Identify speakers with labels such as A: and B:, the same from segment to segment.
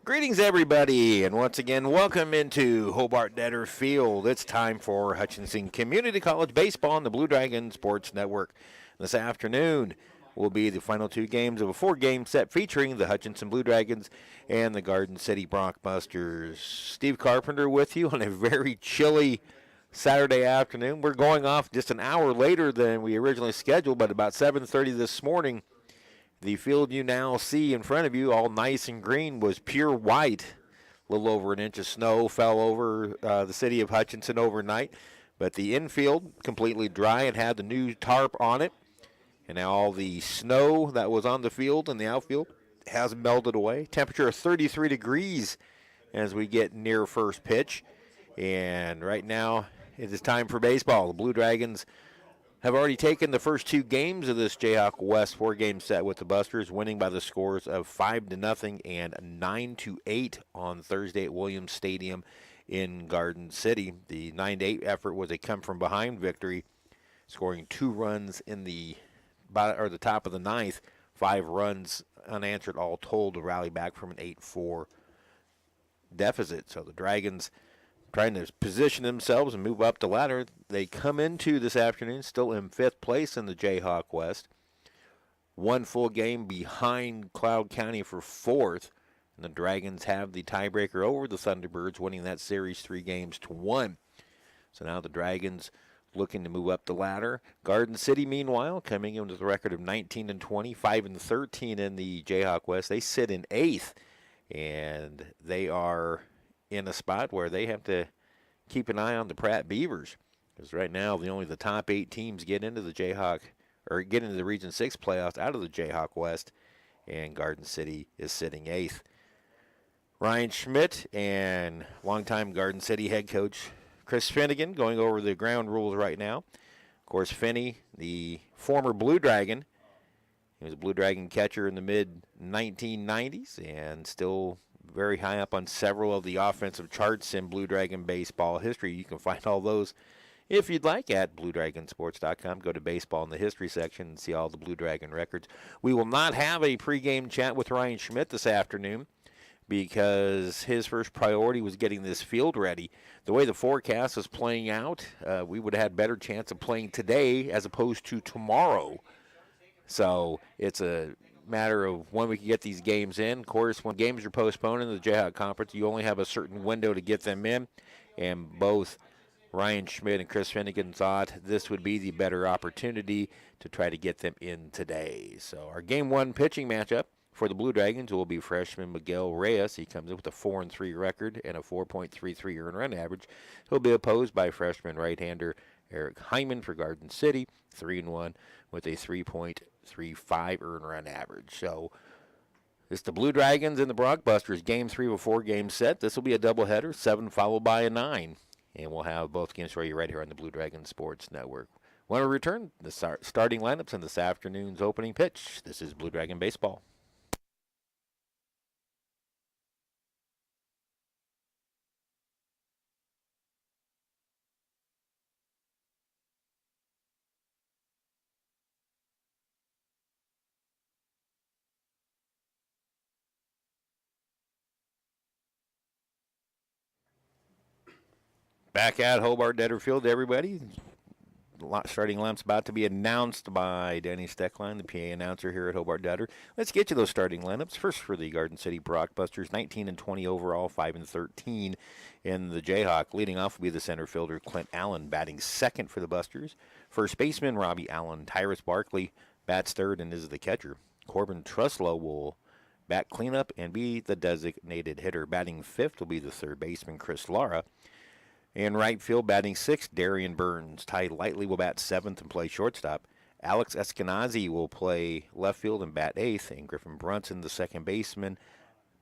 A: Greetings, everybody, and once again, welcome into Hobart-Detter Field. It's time for Hutchinson Community College Baseball on the Blue Dragon Sports Network. This afternoon will be the final two games of a four-game set featuring the Hutchinson Blue Dragons and the Garden City Brockbusters. Steve Carpenter with you on a very chilly Saturday afternoon. We're going off just an hour later than we originally scheduled, but about 7:30 this morning. The field you now see in front of you, all nice and green, was pure white. A little over an inch of snow fell over the city of Hutchinson overnight. But the infield, completely dry, and had the new tarp on it. And now all the snow that was on the field and the outfield has melted away. Temperature of 33 degrees as we get near first pitch. And right now it is time for baseball. The Blue Dragons have already taken the first two games of this Jayhawk West four-game set with the Busters, winning by the scores of 5-0 and 9-8 on Thursday at Williams Stadium in Garden City. The 9-8 effort was a come-from-behind victory, scoring 2 runs in the top of the ninth, 5 runs unanswered all told to rally back from an 8-4 deficit. So the Dragons trying to position themselves and move up the ladder. They come into this afternoon still in 5th place in the Jayhawk West. 1 full game behind Cloud County for 4th. And the Dragons have the tiebreaker over the Thunderbirds, winning that series 3-1. So now the Dragons looking to move up the ladder. Garden City, meanwhile, coming in with a record of 19-20, 5-13 in the Jayhawk West. They sit in 8th, and they are in a spot where they have to keep an eye on the Pratt Beavers, because right now only the top 8 teams get into the Jayhawk, or get into the Region 6 playoffs out of the Jayhawk West, and Garden City is sitting 8th. Ryan Schmidt and longtime Garden City head coach Chris Finnegan going over the ground rules right now. Of course, Finney, the former Blue Dragon, he was a Blue Dragon catcher in the mid-1990s and still very high up on several of the offensive charts in Blue Dragon baseball history. You can find all those, if you'd like, at BlueDragonSports.com. Go to baseball in the history section and see all the Blue Dragon records. We will not have a pregame chat with Ryan Schmidt this afternoon because his first priority was getting this field ready. The way the forecast is playing out, we would have had better chance of playing today as opposed to tomorrow. So it's a matter of when we can get these games in. Of course, when games are postponed in the Jayhawk Conference, you only have a certain window to get them in, and both Ryan Schmidt and Chris Finnegan thought this would be the better opportunity to try to get them in today. So our Game 1 pitching matchup for the Blue Dragons will be freshman Miguel Reyes. He comes in with a 4-3 record and a 4.33 earned run average. He'll be opposed by freshman right-hander Eric Hyman for Garden City, 3-1 with a 3.35 earned run average. So it's the Blue Dragons and the Brockbusters, Game 3 of a 4-game set. This will be a doubleheader, 7 followed by a 9. And we'll have both games for you right here on the Blue Dragon Sports Network. Want to return the starting lineups in this afternoon's opening pitch. This is Blue Dragon Baseball. Back at Hobart-Detter Field, everybody. Starting lineup's about to be announced by Danny Steckline, the PA announcer here at Hobart-Detter. Let's get to those starting lineups. First for the Garden City Brockbusters, 19-20 overall, 5-13 in the Jayhawk. Leading off will be the center fielder Clint Allen, batting second for the Busters. First baseman Robbie Allen. Tyrus Barkley bats third and is the catcher. Corbin Truslow will bat cleanup and be the designated hitter. Batting fifth will be the third baseman Chris Lara. In right field, batting sixth, Darian Burns. Ty Lightly will bat seventh and play shortstop. Alex Eskenazi will play left field and bat eighth. And Griffin Brunson, the second baseman,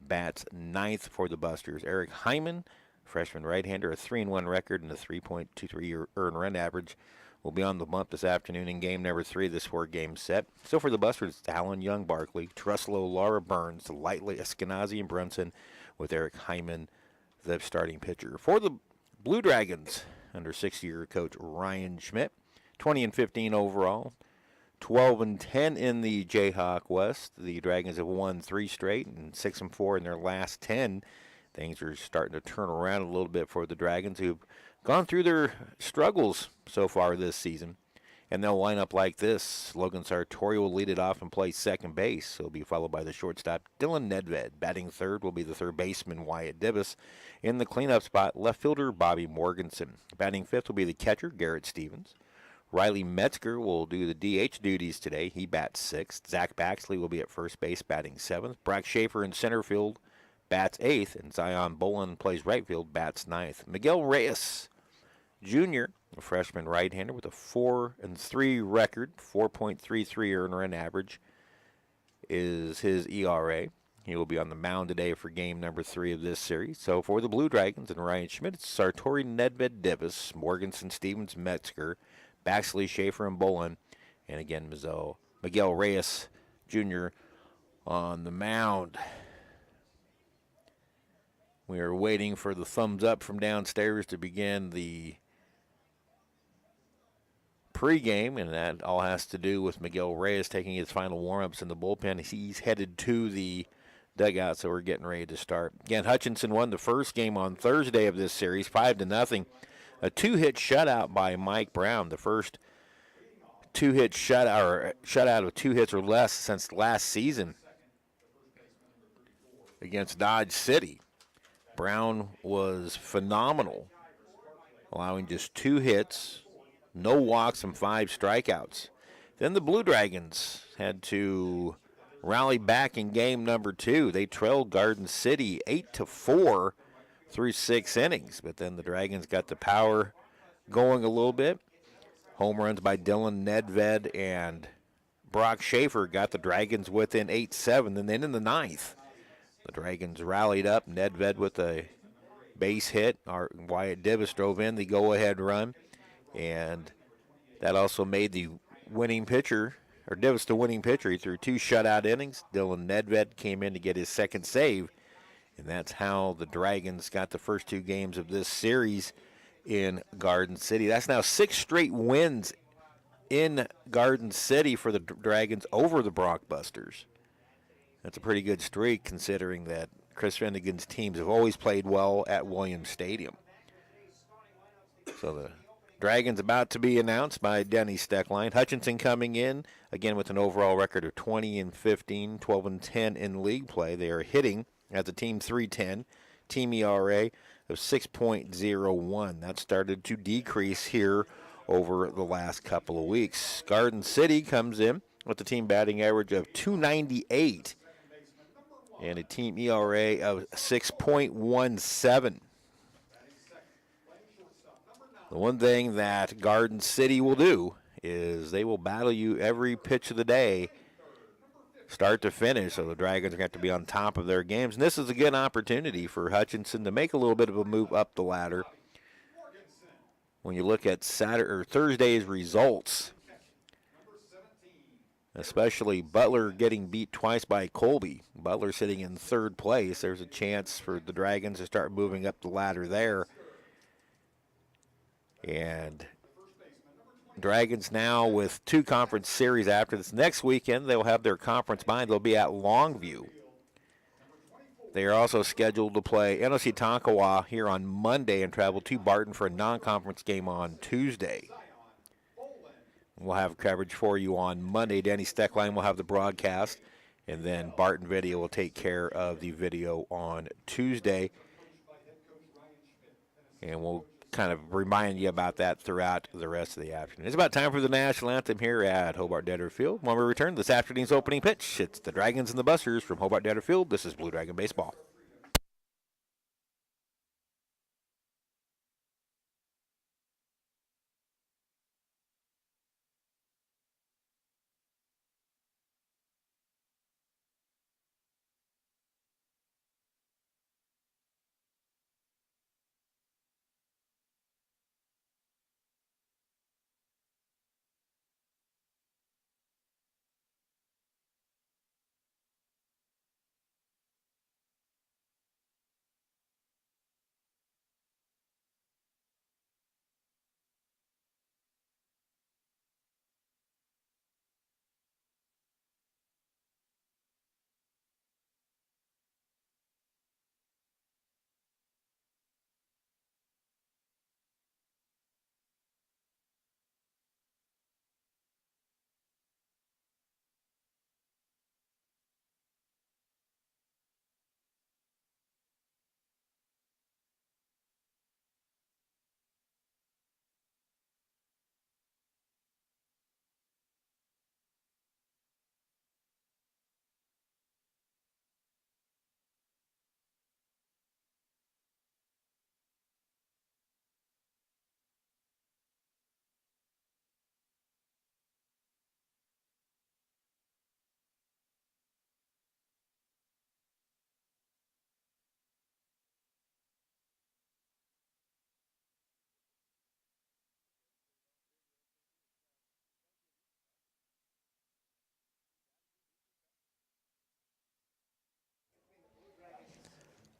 A: bats ninth for the Busters. Eric Hyman, freshman right-hander, a 3-1 record and a 3.23 earned run average, will be on the bump this afternoon in game number 3 of this 4-game set. So for the Busters, Allen, Young, Barkley, Truslow, Lara, Burns, Lightly, Eskenazi, and Brunson, with Eric Hyman, the starting pitcher. For the Blue Dragons, under 6-year coach Ryan Schmidt, 20-15 overall, 12-10 in the Jayhawk West. The Dragons have won 3 straight and 6-4 in their last 10. Things are starting to turn around a little bit for the Dragons, who've gone through their struggles so far this season. And they'll line up like this. Logan Sartori will lead it off and play second base. He'll be followed by the shortstop, Dylan Nedved. Batting third will be the third baseman, Wyatt Divis. In the cleanup spot, left fielder, Bobby Morgenson. Batting fifth will be the catcher, Garrett Stevens. Riley Metzger will do the DH duties today. He bats sixth. Zach Baxley will be at first base, batting seventh. Brock Schaefer in center field bats eighth. And Zion Bolin plays right field, bats ninth. Miguel Reyes Jr., a freshman right-hander with a 4-3 record, 4.33 earned run average is his ERA. He will be on the mound today for game number 3 of this series. So for the Blue Dragons and Ryan Schmidt, it's Sartori, Nedved, Divis, Morgenson, Stevens, Metzger, Baxley, Schaefer, and Bolin. And again, Miguel Reyes Jr. on the mound. We are waiting for the thumbs up from downstairs to begin the pregame, and that all has to do with Miguel Reyes taking his final warm-ups in the bullpen. He's headed to the dugout, so we're getting ready to start. Again, Hutchinson won the first game on Thursday of this series, 5-0. A 2-hit shutout by Mike Brown, the first 2-hit shutout of 2 hits or less since last season against Dodge City. Brown was phenomenal, allowing just 2 hits, no walks, and 5 strikeouts. Then the Blue Dragons had to rally back in game number 2. They trailed Garden City 8-4 through 6 innings, but then the Dragons got the power going a little bit. Home runs by Dylan Nedved and Brock Schaefer got the Dragons within 8-7, and then in the 9th, the Dragons rallied up. Nedved with a base hit. Wyatt Divis drove in the go-ahead run. And that also made the winning pitcher, or Divis the winning pitcher. He threw 2 shutout innings. Dylan Nedved came in to get his second save. And that's how the Dragons got the first 2 games of this series in Garden City. That's now 6 straight wins in Garden City for the Dragons over the Brockbusters. That's a pretty good streak considering that Chris Finnegan's teams have always played well at Williams Stadium. So the Dragons about to be announced by Denny Steckline. Hutchinson coming in, again with an overall record of 20-15, 12-10 in league play. They are hitting as a team .310, team ERA of 6.01. That started to decrease here over the last couple of weeks. Garden City comes in with a team batting average of .298 and a team ERA of 6.17. The one thing that Garden City will do is they will battle you every pitch of the day, start to finish, so the Dragons are going to have to be on top of their games. And this is a good opportunity for Hutchinson to make a little bit of a move up the ladder. When you look at Thursday's results, especially Butler getting beat twice by Colby, Butler sitting in 3rd place, there's a chance for the Dragons to start moving up the ladder there. And Dragons now with 2 conference series after this. Next weekend, they'll have their conference bye. They'll be at Longview. They are also scheduled to play NOC Tonkawa here on Monday and travel to Barton for a non-conference game on Tuesday. We'll have coverage for you on Monday. Danny Steckline will have the broadcast, and then Barton Video will take care of the video on Tuesday. And we'll kind of remind you about that throughout the rest of the afternoon. It's about time for the national anthem here at Hobart-Detter Field. When we return, this afternoon's opening pitch, it's the Dragons and the Busters from Hobart-Detter Field. This is Blue Dragon Baseball.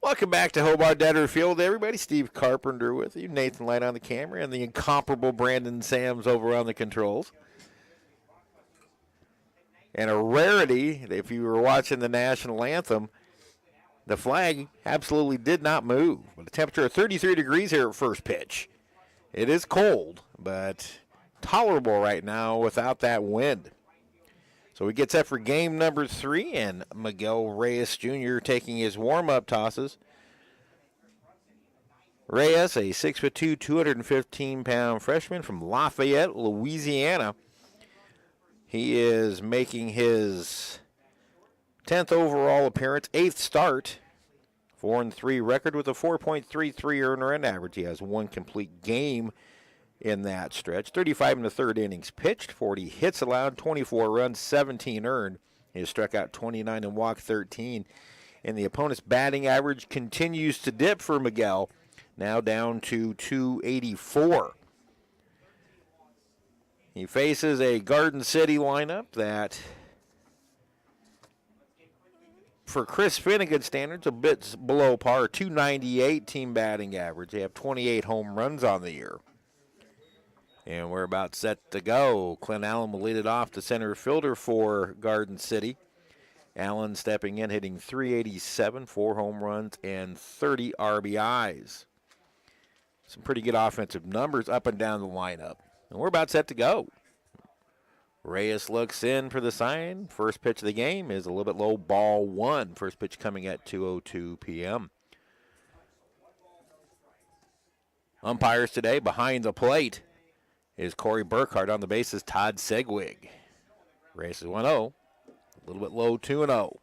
A: Welcome back to Hobart-Detter Field, everybody. Steve Carpenter with you, Nathan Light on the camera, and the incomparable Brandon Sams over on the controls. And a rarity, if you were watching the national anthem, the flag absolutely did not move. With a temperature of 33 degrees here at first pitch. It is cold, but tolerable right now without that wind. So we get set for game number 3, and Miguel Reyes Jr. taking his warm-up tosses. Reyes, a 6'2", 215-pound freshman from Lafayette, Louisiana. He is making his 10th overall appearance, 8th start, 4-3 record with a 4.33 earner run average. He has one complete game in that stretch. 35 in the third innings pitched, 40 hits allowed, 24 runs, 17 earned. He has struck out 29 and walked 13. And the opponent's batting average continues to dip for Miguel, now down to 284. He faces a Garden City lineup that, for Chris Finnegan standards, a bit below par. 298 team batting average. They have 28 home runs on the year. And we're about set to go. Clint Allen will lead it off, the center fielder for Garden City. Allen stepping in, hitting .387, 4 home runs, and 30 RBIs. Some pretty good offensive numbers up and down the lineup. And we're about set to go. Reyes looks in for the sign. First pitch of the game is a little bit low, ball 1. First pitch coming at 2:02 p.m. Umpires today behind the plate is Corey Burkhart. On the bases, Todd Segwig. Reyes is 1-0. A little bit low, 2-0.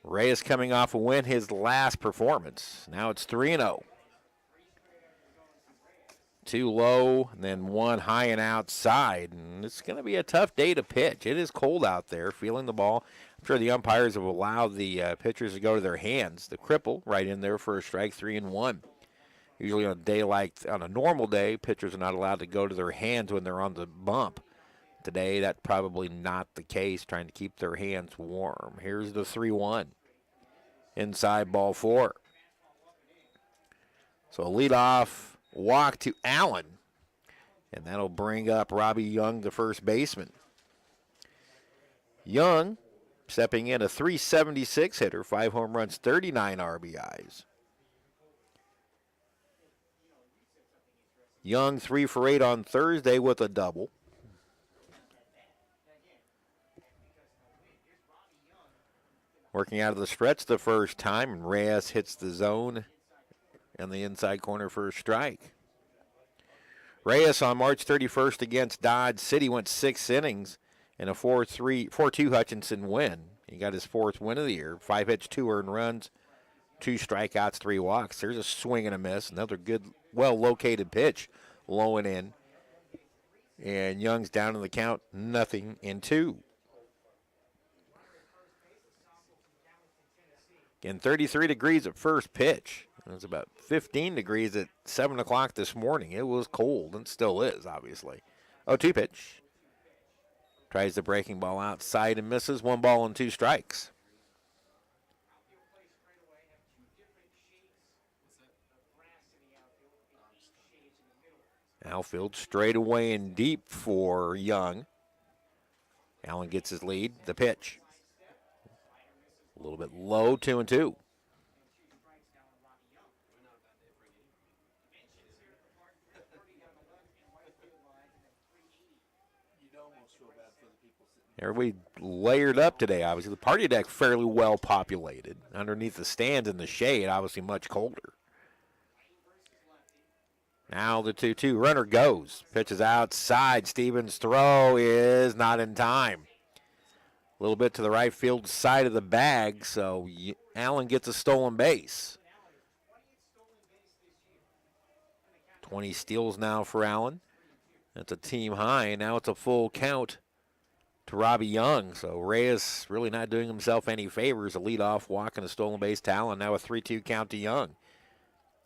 A: Reyes coming off a win his last performance. Now it's 3-0. 2 low, and then 1 high and outside. And it's going to be a tough day to pitch. It is cold out there, feeling the ball. I'm sure the umpires have allowed the pitchers to go to their hands. The cripple right in there for a strike, 3-1. Usually on a normal day, pitchers are not allowed to go to their hands when they're on the bump. Today, that's probably not the case, trying to keep their hands warm. Here's the 3-1. Inside, ball 4. So a leadoff walk to Allen, and that'll bring up Robbie Young, the first baseman. Young stepping in, a .376 hitter, 5 home runs, 39 RBIs. Young 3 for 8 on Thursday with a double. Working out of the stretch the first time, and Reyes hits the zone in the inside corner for a strike. Reyes on March 31st against Dodge City went 6 innings in a 4-2 Hutchinson win. He got his 4th win of the year. 5 hits, 2 earned runs, 2 strikeouts, 3 walks. There's a swing and a miss. Another good, well-located pitch, low and in. And Young's down in the count, 0-2. Again, 33 degrees at first pitch. It was about 15 degrees at 7 o'clock this morning. It was cold, and still is, obviously. 0-2 pitch. Tries the breaking ball outside and misses. 1 ball and 2 strikes. Outfield straight away and deep for Young. Allen gets his lead. The pitch. A little bit low, 2-2. Everybody layered up today, obviously. The party deck fairly well populated. Underneath the stands in the shade, obviously much colder. Now the 2-2. Runner goes. Pitches outside. Stevens' throw is not in time. A little bit to the right field side of the bag, so Allen gets a stolen base. 20 steals now for Allen. That's a team high. Now it's a full count to Robbie Young. So Reyes really not doing himself any favors. A leadoff walk and a stolen base to Allen. Now a 3-2 count to Young.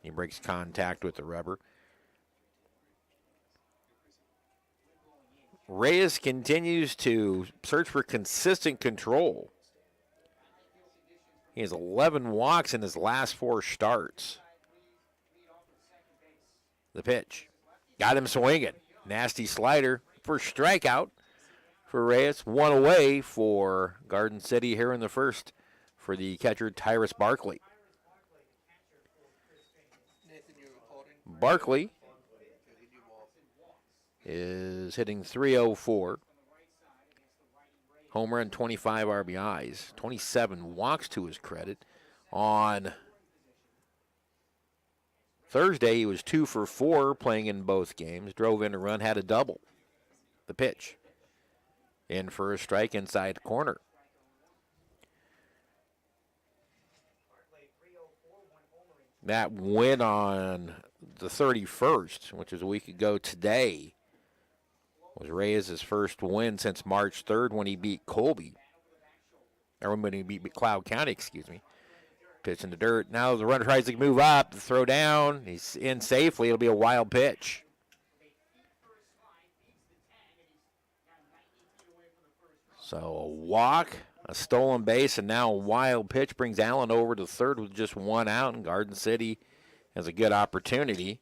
A: He breaks contact with the rubber. Reyes continues to search for consistent control. He has 11 walks in his last 4 starts. The pitch. Got him swinging. Nasty slider for strikeout for Reyes. 1 away for Garden City here in the first for the catcher Tyrus Barkley. Barkley is hitting .304. Home run, 25 RBIs, 27 walks to his credit. On Thursday, he was 2 for 4 playing in both games. Drove in a run, had a double. The pitch. In for a strike inside corner. That win on the 31st, which is a week ago today, was Reyes' first win since March 3rd when he beat Colby. Or when he beat Cloud County, excuse me. Pitch in the dirt. Now the runner tries to move up, the throw down. He's in safely. It'll be a wild pitch. So a walk, a stolen base, and now a wild pitch brings Allen over to third with just 1 out, and Garden City has a good opportunity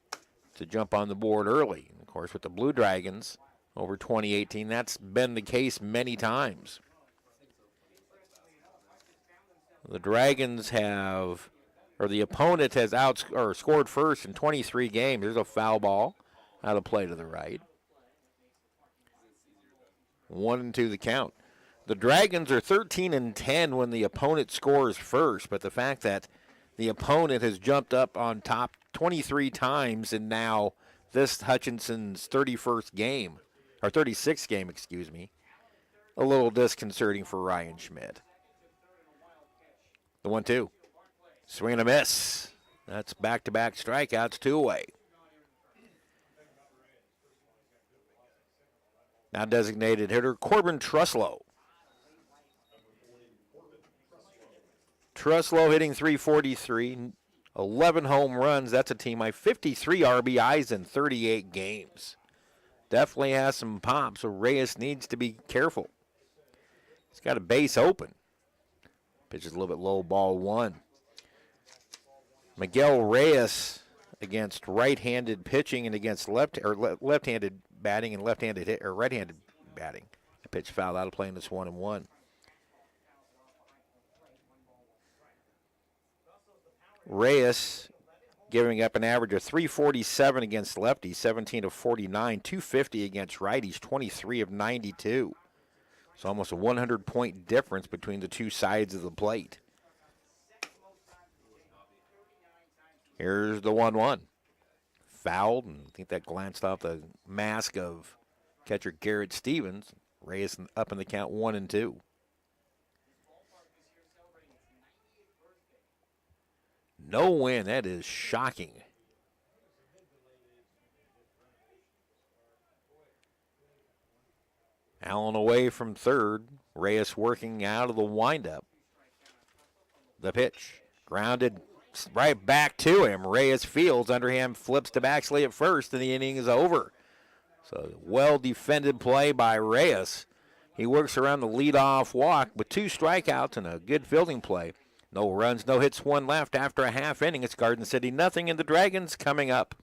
A: to jump on the board early. And of course, with the Blue Dragons over 2018, that's been the case many times. The Dragons have, or the opponent has scored first in 23 games. There's a foul ball out of play to the right. 1-2 the count. The Dragons are 13-10 when the opponent scores first, but the fact that the opponent has jumped up on top 23 times in now this Hutchinson's 36th game, a little disconcerting for Ryan Schmidt. The 1-2. Swing and a miss. That's back-to-back strikeouts, 2 away. Now designated hitter Corbin Truslow. Truslow hitting .343, 11 home runs. That's a team high. 53 RBIs in 38 games. Definitely has some pop, so Reyes needs to be careful. He's got a base open. Pitches a little bit low, ball 1. Miguel Reyes against right-handed pitching and against left-handed batting and right-handed batting. The pitch foul out of play in this 1-1. Reyes giving up an average of .347 against lefties, 17 of 49, .250 against righties, 23 of 92. It's almost a 100-point difference between the two sides of the plate. Here's the 1-1. Fouled, and I think that glanced off the mask of catcher Garrett Stevens. Reyes up in the count 1-2. No win. That is shocking. Allen away from third. Reyes working out of the windup. The pitch. Grounded right back to him. Reyes fields. Underhand flips to Baxley at first, and the inning is over. So well-defended play by Reyes. He works around the leadoff walk with 2 strikeouts and a good fielding play. No runs, no hits, 1 left after a half inning. It's Garden City nothing, and the Dragons coming up.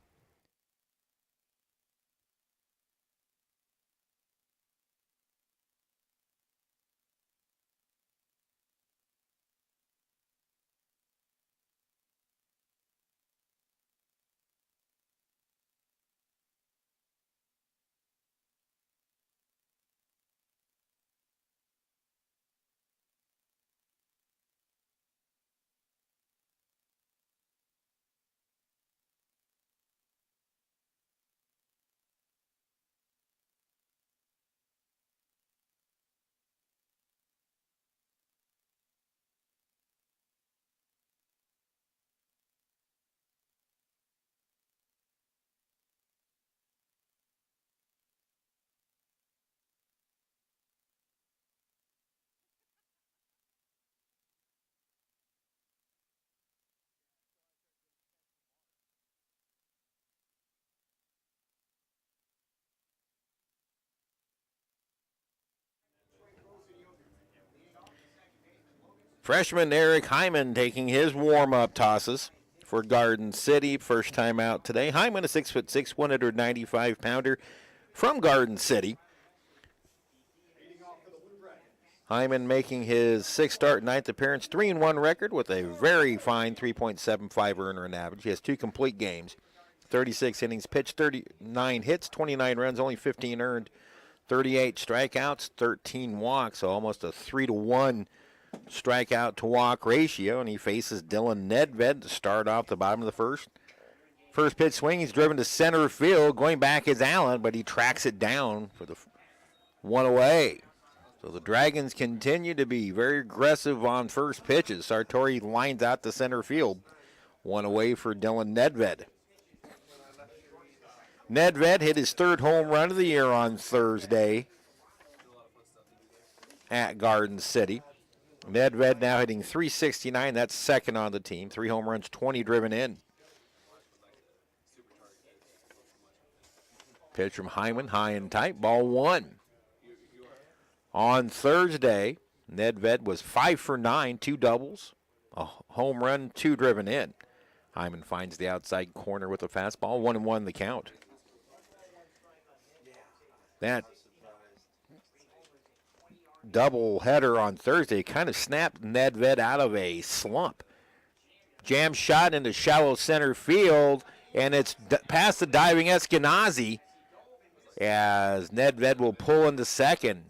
A: Freshman Eric Hyman taking his warm-up tosses for Garden City. First time out today. Hyman, a 6'6", 195-pounder from Garden City. Hyman making his sixth start, ninth appearance, 3-1 record with a very fine 3.75 earner and average. He has 2 complete games, 36 innings pitched, 39 hits, 29 runs, only 15 earned, 38 strikeouts, 13 walks, so almost a 3-to-1 strikeout to walk ratio, and he faces Dylan Nedved to start off the bottom of the first. First pitch swing, he's driven to center field. Going back is Allen, but he tracks it down for the one away. So the Dragons continue to be very aggressive on first pitches. Sartori lines out to center field. One away for Dylan Nedved. Nedved hit his 3rd home run of the year on Thursday at Garden City. Nedved now hitting .369. That's second on the team. 3 home runs, 20 driven in. Pitch from Hyman, high and tight. Ball 1. On Thursday, Nedved was 5 for 9, 2 doubles, a home run, 2 driven in. Hyman finds the outside corner with a fastball, 1-1 the count. That double header on Thursday kind of snapped Nedved out of a slump. Jam shot into shallow center field, and it's past the diving Eskenazi as Nedved will pull into second.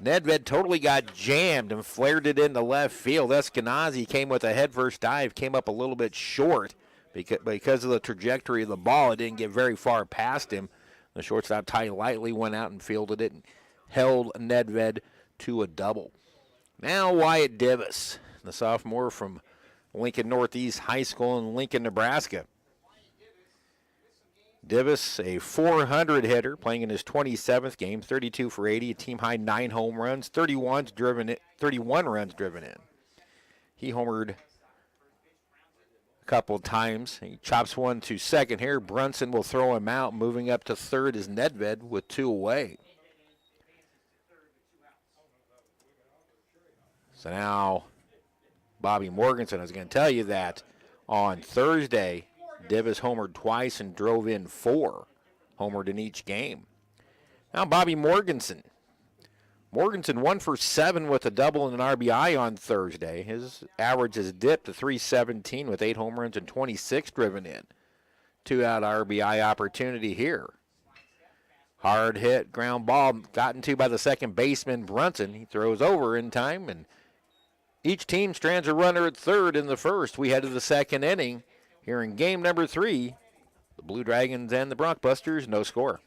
A: Nedved totally got jammed and flared it into left field. Eskenazi came with a headfirst dive, came up a little bit short because of the trajectory of the ball. It didn't get very far past him. The shortstop, Ty Lightly, went out and fielded it and held Nedved to a double. Now Wyatt Divis, the sophomore from Lincoln Northeast High School in Lincoln, Nebraska. Divis, a 400 hitter, playing in his 27th game, 32 for 80, a team-high 9 home runs, 31 runs driven in. He homered a couple times. He chops one to second here. Brunson will throw him out. Moving up to third is Nedved with 2 away. So now Bobby Morgenson is going to tell you that on Thursday, Divis homered twice and drove in 4. Homered in each game. Now Bobby Morgenson. Morgenson 1 for 7 with a double and an RBI on Thursday. His average has dipped to .317 with 8 home runs and 26 driven in. 2-out RBI opportunity here. Hard hit, ground ball, gotten to by the second baseman Brunson. He throws over in time, and each team strands a runner at third in the first. We head to the second inning. Here in game number 3, the Blue Dragons and the Brockbusters, no score.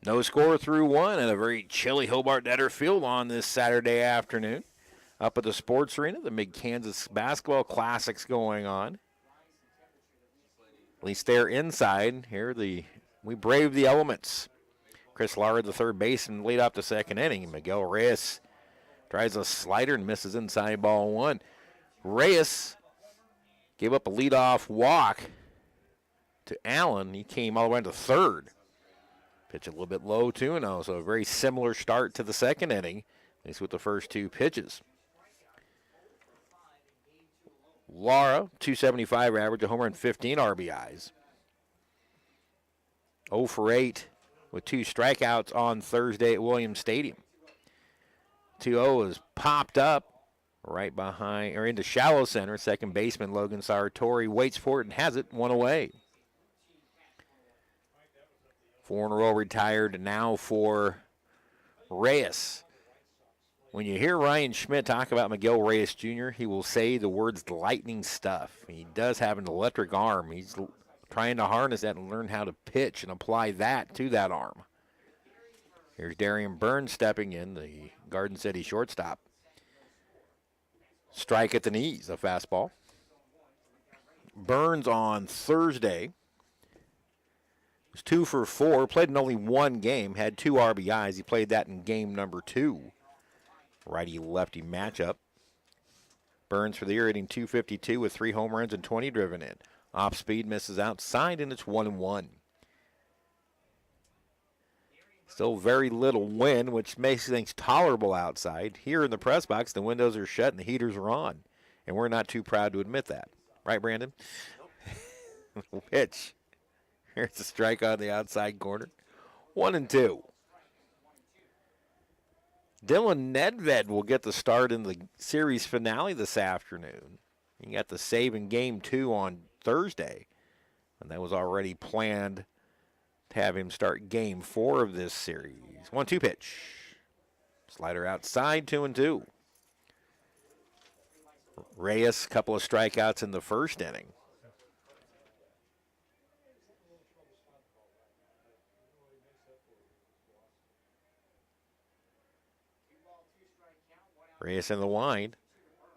A: No score through 1 at a very chilly Hobart-Detter Field on this Saturday afternoon. Up at the Sports Arena, the Mid-Kansas Basketball Classics going on. At least they're inside. Here we brave the elements. Chris Lara, the third baseman, lead off the second inning. Miguel Reyes tries a slider and misses inside ball 1. Reyes gave up a leadoff walk to Allen. He came all the way to third. Pitch a little bit low, 2-0, so a very similar start to the second inning. at least with the first two pitches. Lara, 275 average, a homer and 15 RBIs. 0 for 8 with 2 strikeouts on Thursday at Williams Stadium. 2-0 is popped up right behind, or into shallow center. Second baseman Logan Sartori waits for it and has it, 1 away. 4 in a row retired now for Reyes. When you hear Ryan Schmidt talk about Miguel Reyes Jr., he will say the words lightning stuff. He does have an electric arm. He's trying to harness that and learn how to pitch and apply that to that arm. Here's Darian Burns stepping in, the Garden City shortstop. Strike at the knees, a fastball. Burns on Thursday was 2 for 4, played in only one game, had 2 RBIs. He played that in game number 2. Righty-lefty matchup. Burns for the year hitting .252 with 3 home runs and 20 driven in. Off speed misses outside, and it's 1-1. Still very little wind, which makes things tolerable outside. Here in the press box, the windows are shut and the heaters are on. And we're not too proud to admit that. Right, Brandon? Pitch. Here's a strike on the outside corner. 1-2. Dylan Nedved will get the start in the series finale this afternoon. He got the save in game 2 on Thursday. And that was already planned to have him start game 4 of this series. 1-2 pitch. Slider outside, 2-2. Reyes, couple of strikeouts in the first inning. Reyes in the wind,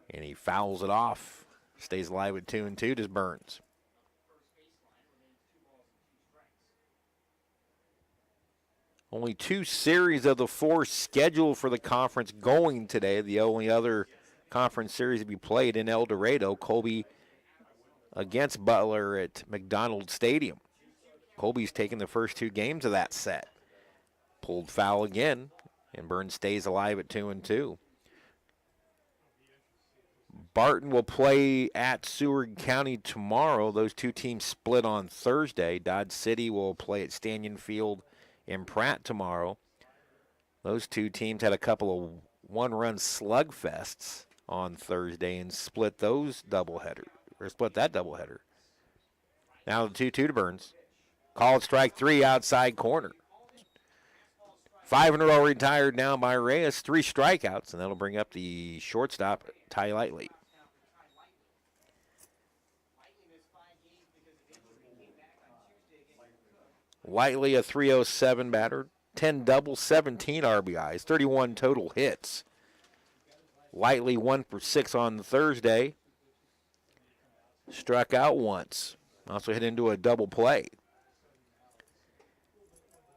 A: and he fouls it off. Stays alive with 2-2 to Burns. Only 2 series of the 4 scheduled for the conference going today. The only other conference series to be played in El Dorado, Colby against Butler at McDonald Stadium. Colby's taken the first 2 games of that set. Pulled foul again, and Burns stays alive at 2-2. Barton will play at Seward County tomorrow. Those 2 teams split on Thursday. Dodge City will play at Stanton Field in Pratt tomorrow. Those 2 teams had a couple of one-run slugfests on Thursday and split that doubleheader. Now the 2-2 to Burns. Called strike 3 outside corner. 5 in a row retired now by Reyes. 3 strikeouts, and that'll bring up the shortstop, Ty Lightly. Lightly, a .307 batter, 10 doubles, 17 RBIs, 31 total hits. Lightly 1 for 6 on Thursday. Struck out once. Also hit into a double play.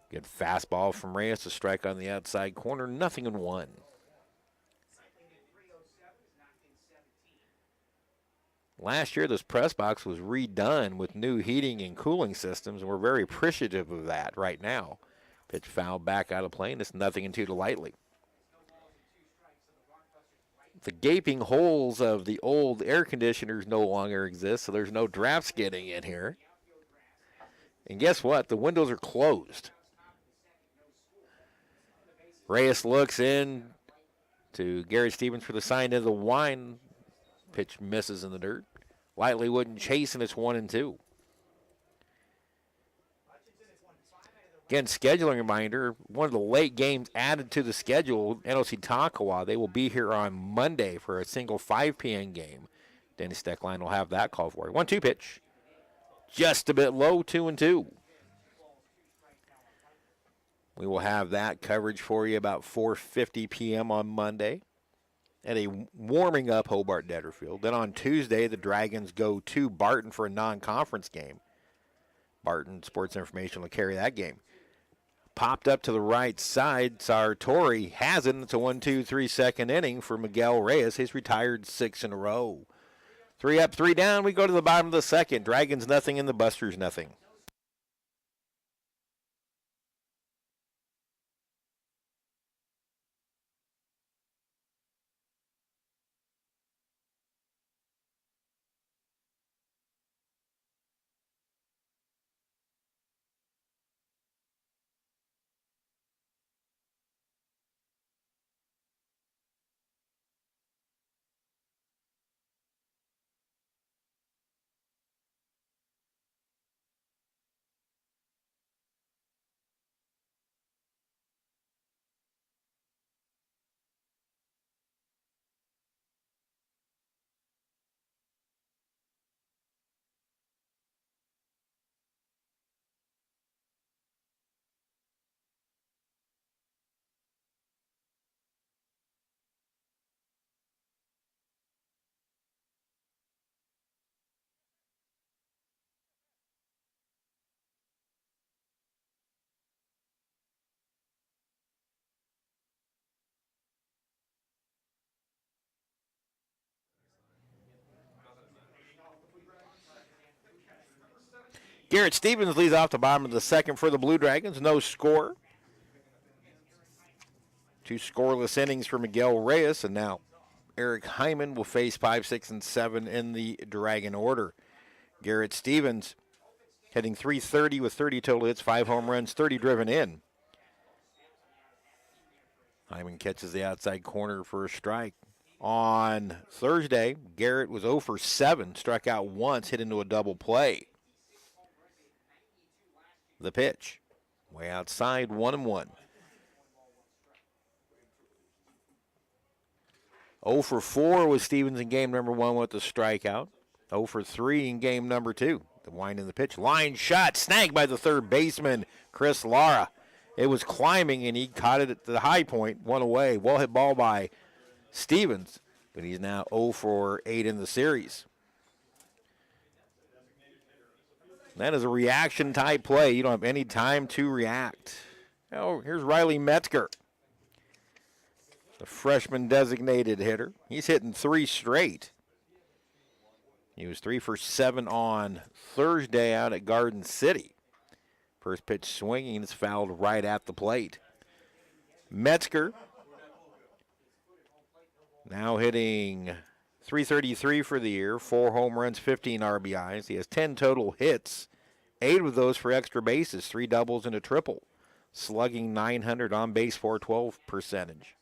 A: Good fastball from Reyes, a strike on the outside corner, 0-1. Last year, this press box was redone with new heating and cooling systems, and we're very appreciative of that right now. Pitch foul back out of play, and it's 0-2 to Lightly. The gaping holes of the old air conditioners no longer exist, so there's no drafts getting in here. And guess what? The windows are closed. Reyes looks in to Garrett Stevens for the sign of the wine. Pitch misses in the dirt. Lightly wouldn't chase, and it's 1-2. Again, scheduling reminder, one of the late games added to the schedule, NOC Tonkawa. They will be here on Monday for a single 5 p.m. game. Denny Steckline will have that call for you. 1-2 pitch. Just a bit low, 2-2. We will have that coverage for you about 4:50 p.m. on Monday at a warming up Hobart-Detter Field. Then on Tuesday, the Dragons go to Barton for a non-conference game. Barton Sports Information will carry that game. Popped up to the right side. Sartori has it. It's a 1-2-3 second inning for Miguel Reyes. He's retired 6 in a row. 3 up, 3 down. We go to the bottom of the second. Dragons nothing and the Busters nothing. Garrett Stevens leads off the bottom of the second for the Blue Dragons. No score. 2 scoreless innings for Miguel Reyes, and now Eric Hyman will face 5, 6, and 7 in the Dragon order. Garrett Stevens hitting .330 with 30 total hits, 5 home runs, 30 driven in. Hyman catches the outside corner for a strike. On Thursday, Garrett was 0 for 7, struck out once, hit into a double play. The pitch, way outside, 1-1. 0 for 4 was Stevens in game number 1 with the strikeout. 0 for 3 in game number 2. The wind in the pitch, line shot, snagged by the third baseman, Chris Lara. It was climbing, and he caught it at the high point, one away. Well hit ball by Stevens, but he's now 0 for 8 in the series. That is a reaction-type play. You don't have any time to react. Oh, here's Riley Metzger, the freshman designated hitter. He's hitting 3 straight. He was 3 for 7 on Thursday out at Garden City. First pitch swinging, it's fouled right at the plate. Metzger now hitting .333 for the year, 4 home runs, 15 RBIs. He has 10 total hits, 8 of those for extra bases, 3 doubles and a triple. Slugging .900, on base .412 percentage.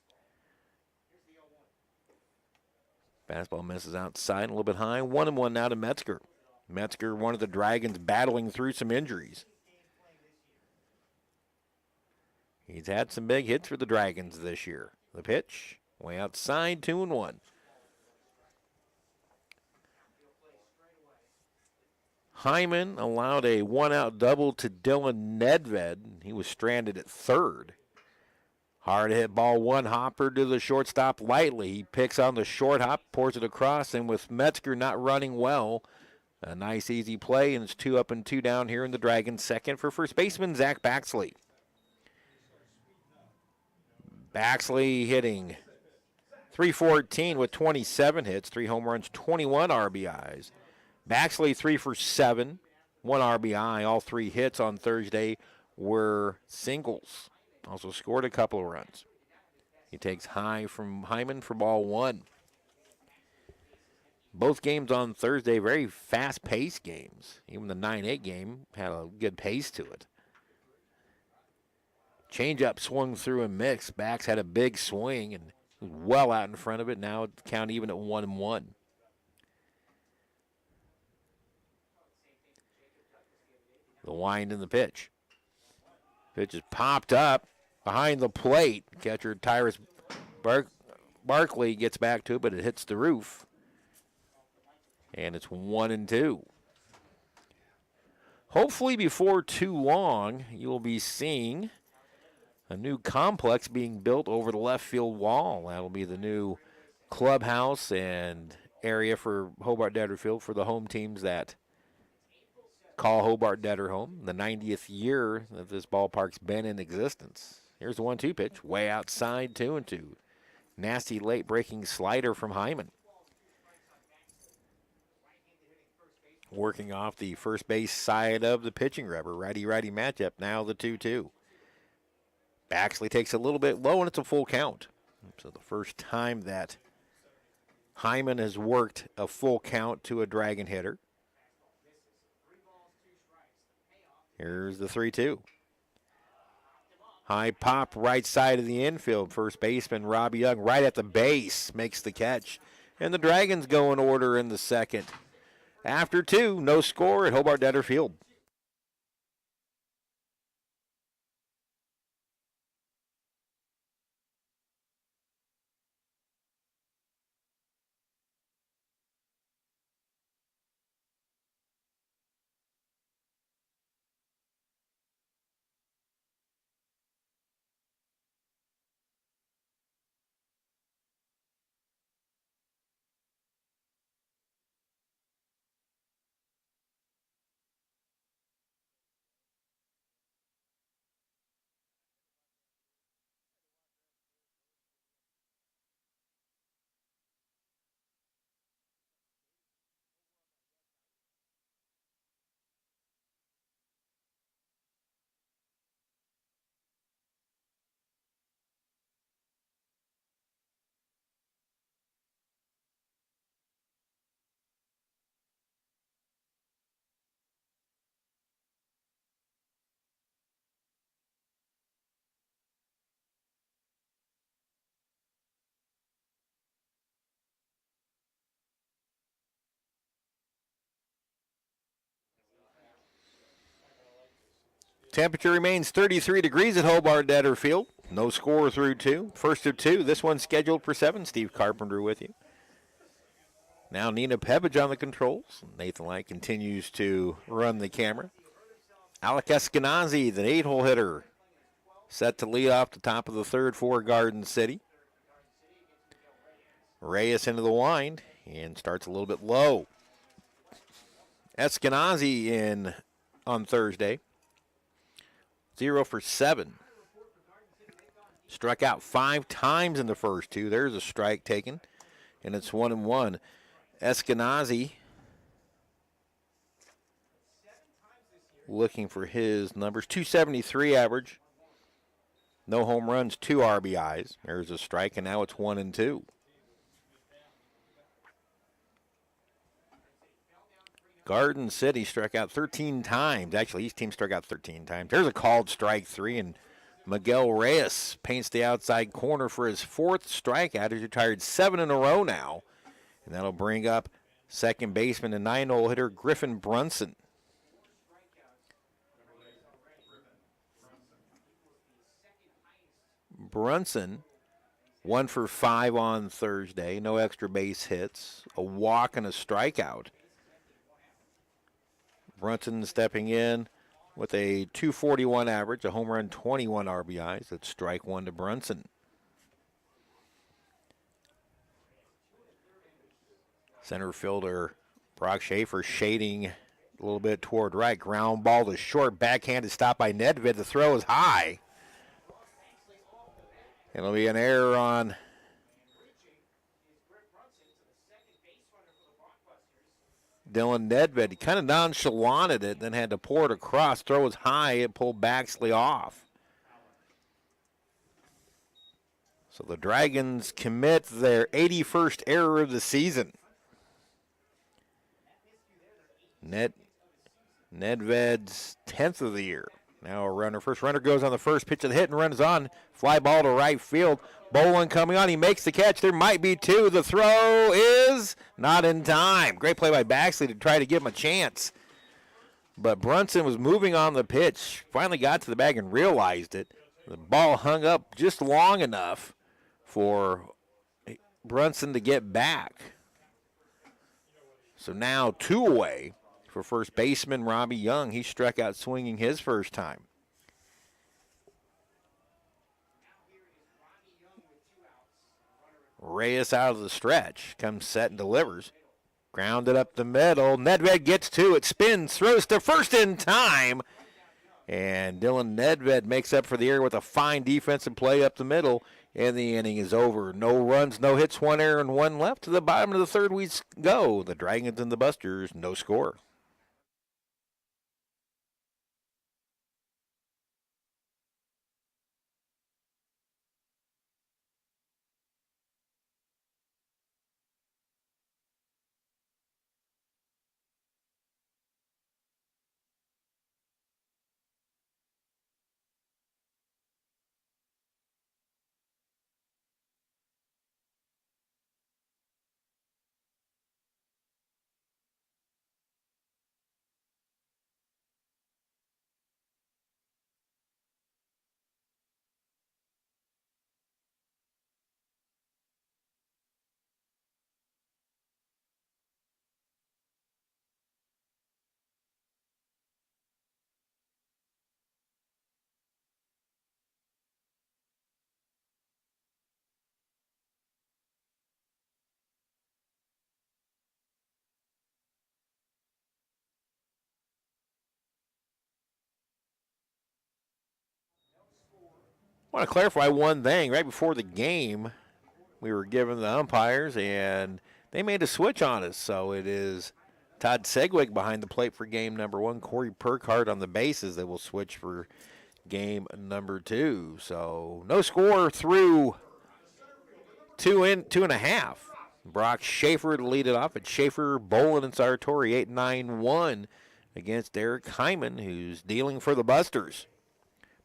A: Fastball misses outside, a little bit high. 1-1 now to Metzger. Metzger, one of the Dragons, battling through some injuries. He's had some big hits for the Dragons this year. The pitch, way outside, 2-1. Hyman allowed a 1-out double to Dylan Nedved. He was stranded at third. Hard hit ball, one hopper to the shortstop lightly. He picks on the short hop, pours it across, and with Metzger not running well, a nice easy play, and it's 2 up and 2 down here in the Dragons' second for first baseman Zach Baxley. Baxley hitting .314 with 27 hits, 3 home runs, 21 RBIs. Baxley 3 for 7, 1 RBI. All 3 hits on Thursday were singles. Also scored a couple of runs. He takes high from Hyman for ball 1. Both games on Thursday, very fast-paced games. Even the 9-8 game had a good pace to it. Changeup swung through and mixed. Bax had a big swing and was well out in front of it. Now it's count even at 1-1. The wind in the pitch. Pitch is popped up behind the plate. Catcher Tyrus Barkley gets back to it, but it hits the roof. And it's 1-2. Hopefully before too long, you will be seeing a new complex being built over the left field wall. That'll be the new clubhouse and area for Hobart-Detter Field for the home teams that call Hobart-Detter home. The 90th year that this ballpark's been in existence. Here's the 1-2 pitch, way outside, 2-2. Nasty late breaking slider from Hyman. Working off the first base side of the pitching rubber. Righty-righty matchup, now the 2-2. Baxley takes a little bit low, and it's a full count. So the first time that Hyman has worked a full count to a Dragon hitter. Here's the 3-2. High pop right side of the infield. First baseman Robbie Young right at the base makes the catch. And the Dragons go in order in the second. After 2, no score at Hobart-Detter Field. Temperature remains 33 degrees at Hobart-Detter Field. No score through 2. First of 2. This one's scheduled for 7. Steve Carpenter with you. Now Nina Pevage on the controls. Nathan Light continues to run the camera. Alec Eskenazi, the 8-hole hitter, set to lead off the top of the third for Garden City. Reyes into the wind and starts a little bit low. Eskenazi in on Thursday. 0 for 7. Struck out 5 times in the first 2. There's a strike taken, and it's 1-1. Eskenazi looking for his numbers. 273 average. No home runs, 2 RBIs. There's a strike, and now it's 1-2. Garden City struck out 13 times. Actually, each team struck out 13 times. There's a called strike 3, and Miguel Reyes paints the outside corner for his 4th strikeout. He's retired 7 in a row now, and that'll bring up second baseman and 9-hole hitter Griffin Brunson. Brunson, 1 for 5 on Thursday. No extra base hits, a walk and a strikeout. Brunson stepping in with a 241 average, a home run, 21 RBIs. That's strike 1 to Brunson. Center fielder Brock Schaefer shading a little bit toward right. Ground ball to short, backhanded stop by Nedved. The throw is high. It'll be an error on Dylan Nedved. He kind of nonchalanted it, then had to pour it across. Throw was high. It pulled Baxley off. So the Dragons commit their 81st error of the season. Nedved's 10th of the year. Now a runner. First runner goes on the first pitch of the hit and runs on. Fly ball to right field. Bolin coming on. He makes the catch. There might be 2. The throw is not in time. Great play by Baxley to try to give him a chance. But Brunson was moving on the pitch. Finally got to the bag and realized it. The ball hung up just long enough for Brunson to get back. So now 2 away for first baseman Robbie Young. He struck out swinging his first time. Reyes out of the stretch. Comes set and delivers. Grounded up the middle. Nedved gets 2. It spins. Throws to first in time. And Dylan Nedved makes up for the error with a fine defensive play up the middle. And the inning is over. No runs, no hits, 1 error, and 1 left. To the bottom of the third we go. The Dragons and the Busters, no score. I want to clarify one thing. Right before the game, we were given the umpires, and they made a switch on us. So it is Todd Segwig behind the plate for game number 1. Corey Perkart on the bases. They will switch for game number 2. So no score through 2.5. Brock Schaefer to lead it off. It's Schaefer, Bolin, and Sartori 8-9-1 against Eric Hyman, who's dealing for the Busters.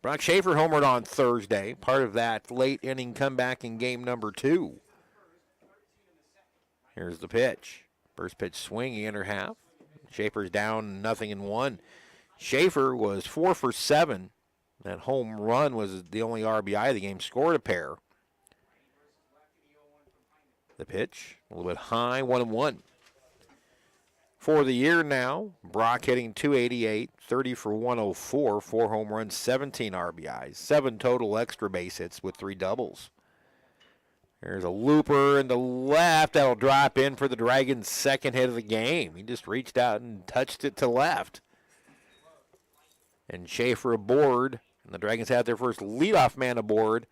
A: Brock Schaefer homered on Thursday, part of that late inning comeback in game number 2. Here's the pitch. First pitch swing, he enter half. Schaefer's down 0-1. Schaefer was 4 for 7. That home run was the only RBI of the game. Scored a pair. The pitch, a little bit high, 1-1. For the year now, Brock hitting .288, 30 for 104, 4 home runs, 17 RBIs, 7 total extra base hits with 3 doubles. There's a looper in the left that'll drop in for the Dragons' second hit of the game. He just reached out and touched it to left. And Schaefer aboard, and the Dragons had their first leadoff man aboard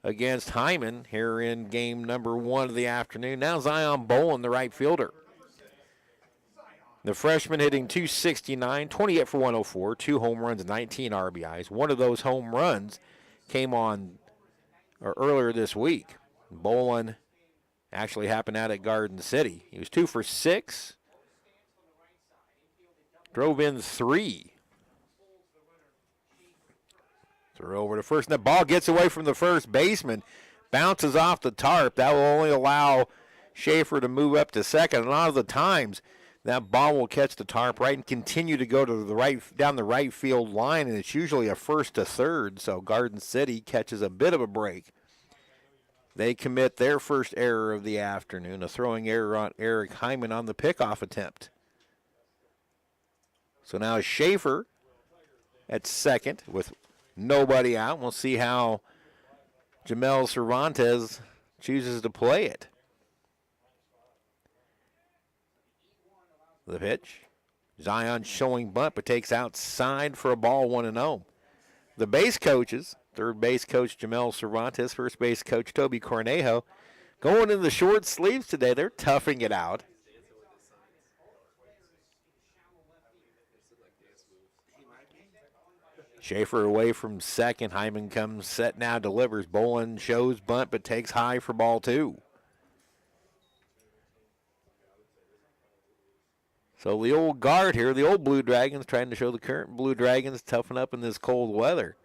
A: against Hyman here in game number 1 of the afternoon. Now Zion Bolin, the right fielder. The freshman hitting .269, 28 for 104, 2 home runs, 19 RBIs. One of those home runs came on earlier this week. Bolin actually happened out at Garden City. He was 2 for 6, drove in 3. Throw over to first, and the ball gets away from the first baseman, bounces off the tarp. That will only allow Schaefer to move up to second. And a lot of the times, that ball will catch the tarp right and continue to go to the right, down the right field line, and it's usually a first to third. So Garden City catches a bit of a break. They commit their first error of the afternoon, a throwing error on Eric Hyman on the pickoff attempt. So now Schaefer at second with nobody out. We'll see how Jamel Cervantes chooses to play it. The pitch. Zion showing bunt, but takes outside for a ball, 1-0. The base coaches, third base coach Jamel Cervantes, first base coach Toby Cornejo, going in the short sleeves today. They're toughing it out. Schaefer away from second. Hyman comes set now, delivers. Bolin shows bunt, but takes high for ball 2. So the old guard here, the old Blue Dragons, trying to show the current Blue Dragons toughen up in this cold weather.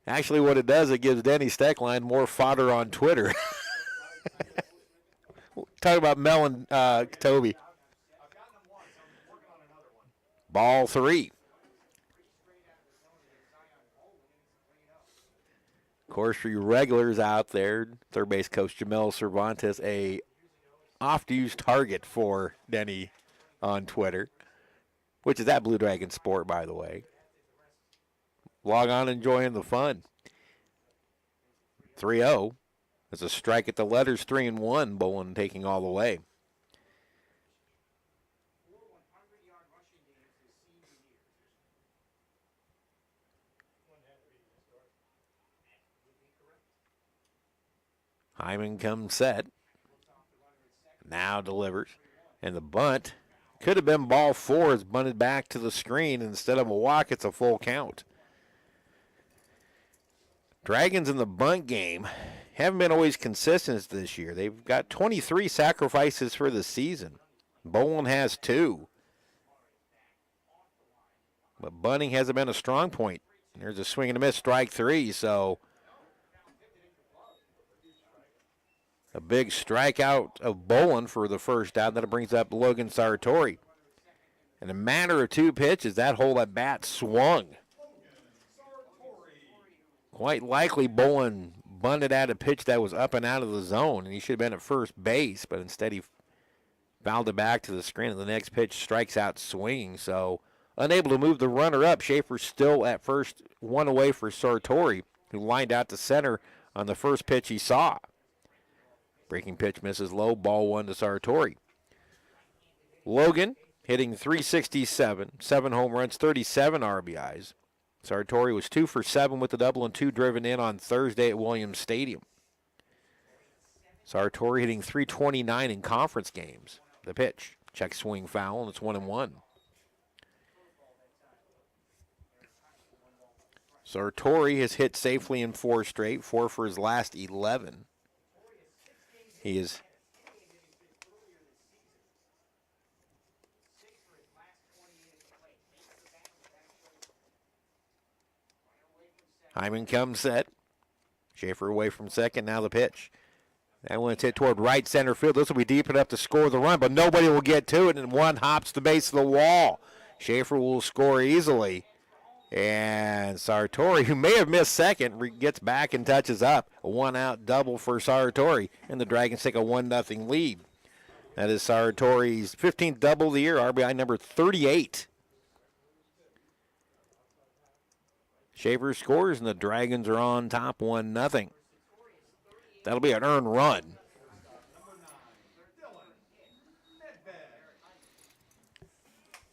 A: Actually, what it does, it gives Denny Steckline more fodder on Twitter. Talk about Mel and Toby. Ball 3. Of course, for you regulars out there, third base coach Jamel Cervantes, a oft-used target for Denny on Twitter, which is at Blue Dragon Sport, by the way. Log on, enjoying the fun. 3-0. There's a strike at the letters, 3-1. Bolin taking all the way. Hyman comes set. Now delivers. And the bunt could have been ball 4. It's bunted back to the screen. Instead of a walk, it's a full count. Dragons in the bunt game haven't been always consistent this year. They've got 23 sacrifices for the season. Bolin has 2. But bunting hasn't been a strong point. There's a swing and a miss, strike 3. So a big strikeout of Bolin for the first out. That brings up Logan Sartori. In a matter of 2 pitches, that whole at bat swung. Quite likely Bolin bunted at a pitch that was up and out of the zone, and he should have been at first base, but instead he fouled it back to the screen, and the next pitch strikes out swinging. So unable to move the runner up. Schaefer's still at first, 1 away for Sartori, who lined out to center on the first pitch he saw. Breaking pitch misses low, ball 1 to Sartori. Logan hitting .367, 7 home runs, 37 RBIs. Sartori was 2 for 7 with the double and 2 driven in on Thursday at Williams Stadium. Sartori hitting .329 in conference games. The pitch, check swing foul, and it's 1-1. Sartori has hit safely in 4 straight, 4 for his last 11. He is Hyman comes set. Schaefer away from second. Now the pitch. That one's hit toward right center field. This will be deep enough to score the run, but nobody will get to it, and one hops the base of the wall. Schaefer will score easily. And Sartori, who may have missed second, gets back and touches up. A one-out double for Sartori, and the Dragons take a 1-0 lead. That is Sartori's 15th double of the year, RBI number 38. Schaefer scores, and the Dragons are on top 1-0. That'll be an earned run.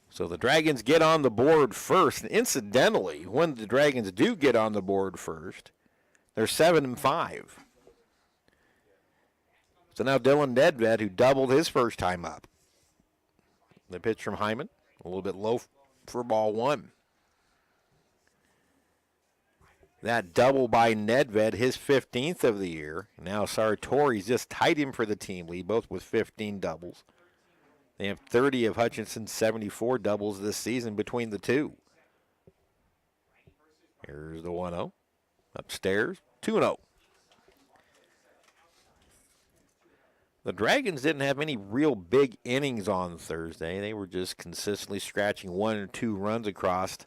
A: So the Dragons get on the board first. And incidentally, when the Dragons do get on the board first, they're 7-5. So now Dylan Nedved, who doubled his first time up. The pitch from Hyman, a little bit low for ball one. That double by Nedved, his 15th of the year. Now Sartori's just tied him for the team lead, both with 15 doubles. They have 30 of Hutchinson's 74 doubles this season between the two. Here's the 1-0. Upstairs, 2-0. The Dragons didn't have any real big innings on Thursday. They were just consistently scratching 1 or 2 runs across.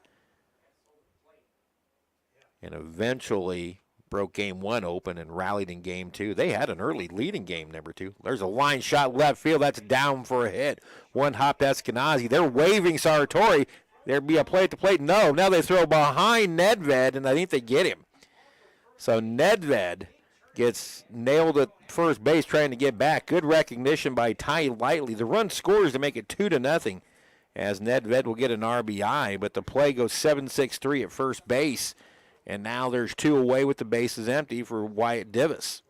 A: And eventually broke game 1 open and rallied in game 2. They had an early lead in game number 2. There's a line shot left field. That's down for a hit. One hop Eskenazi. They're waving Sartori. There'd be a play at the plate. No, now they throw behind Nedved, and I think they get him. So Nedved gets nailed at first base trying to get back. Good recognition by Ty Lightly. The run scores to make it 2-0 as Nedved will get an RBI, but the play goes 7-6-3 at first base. And now there's 2 away with the bases empty for Wyatt Divis.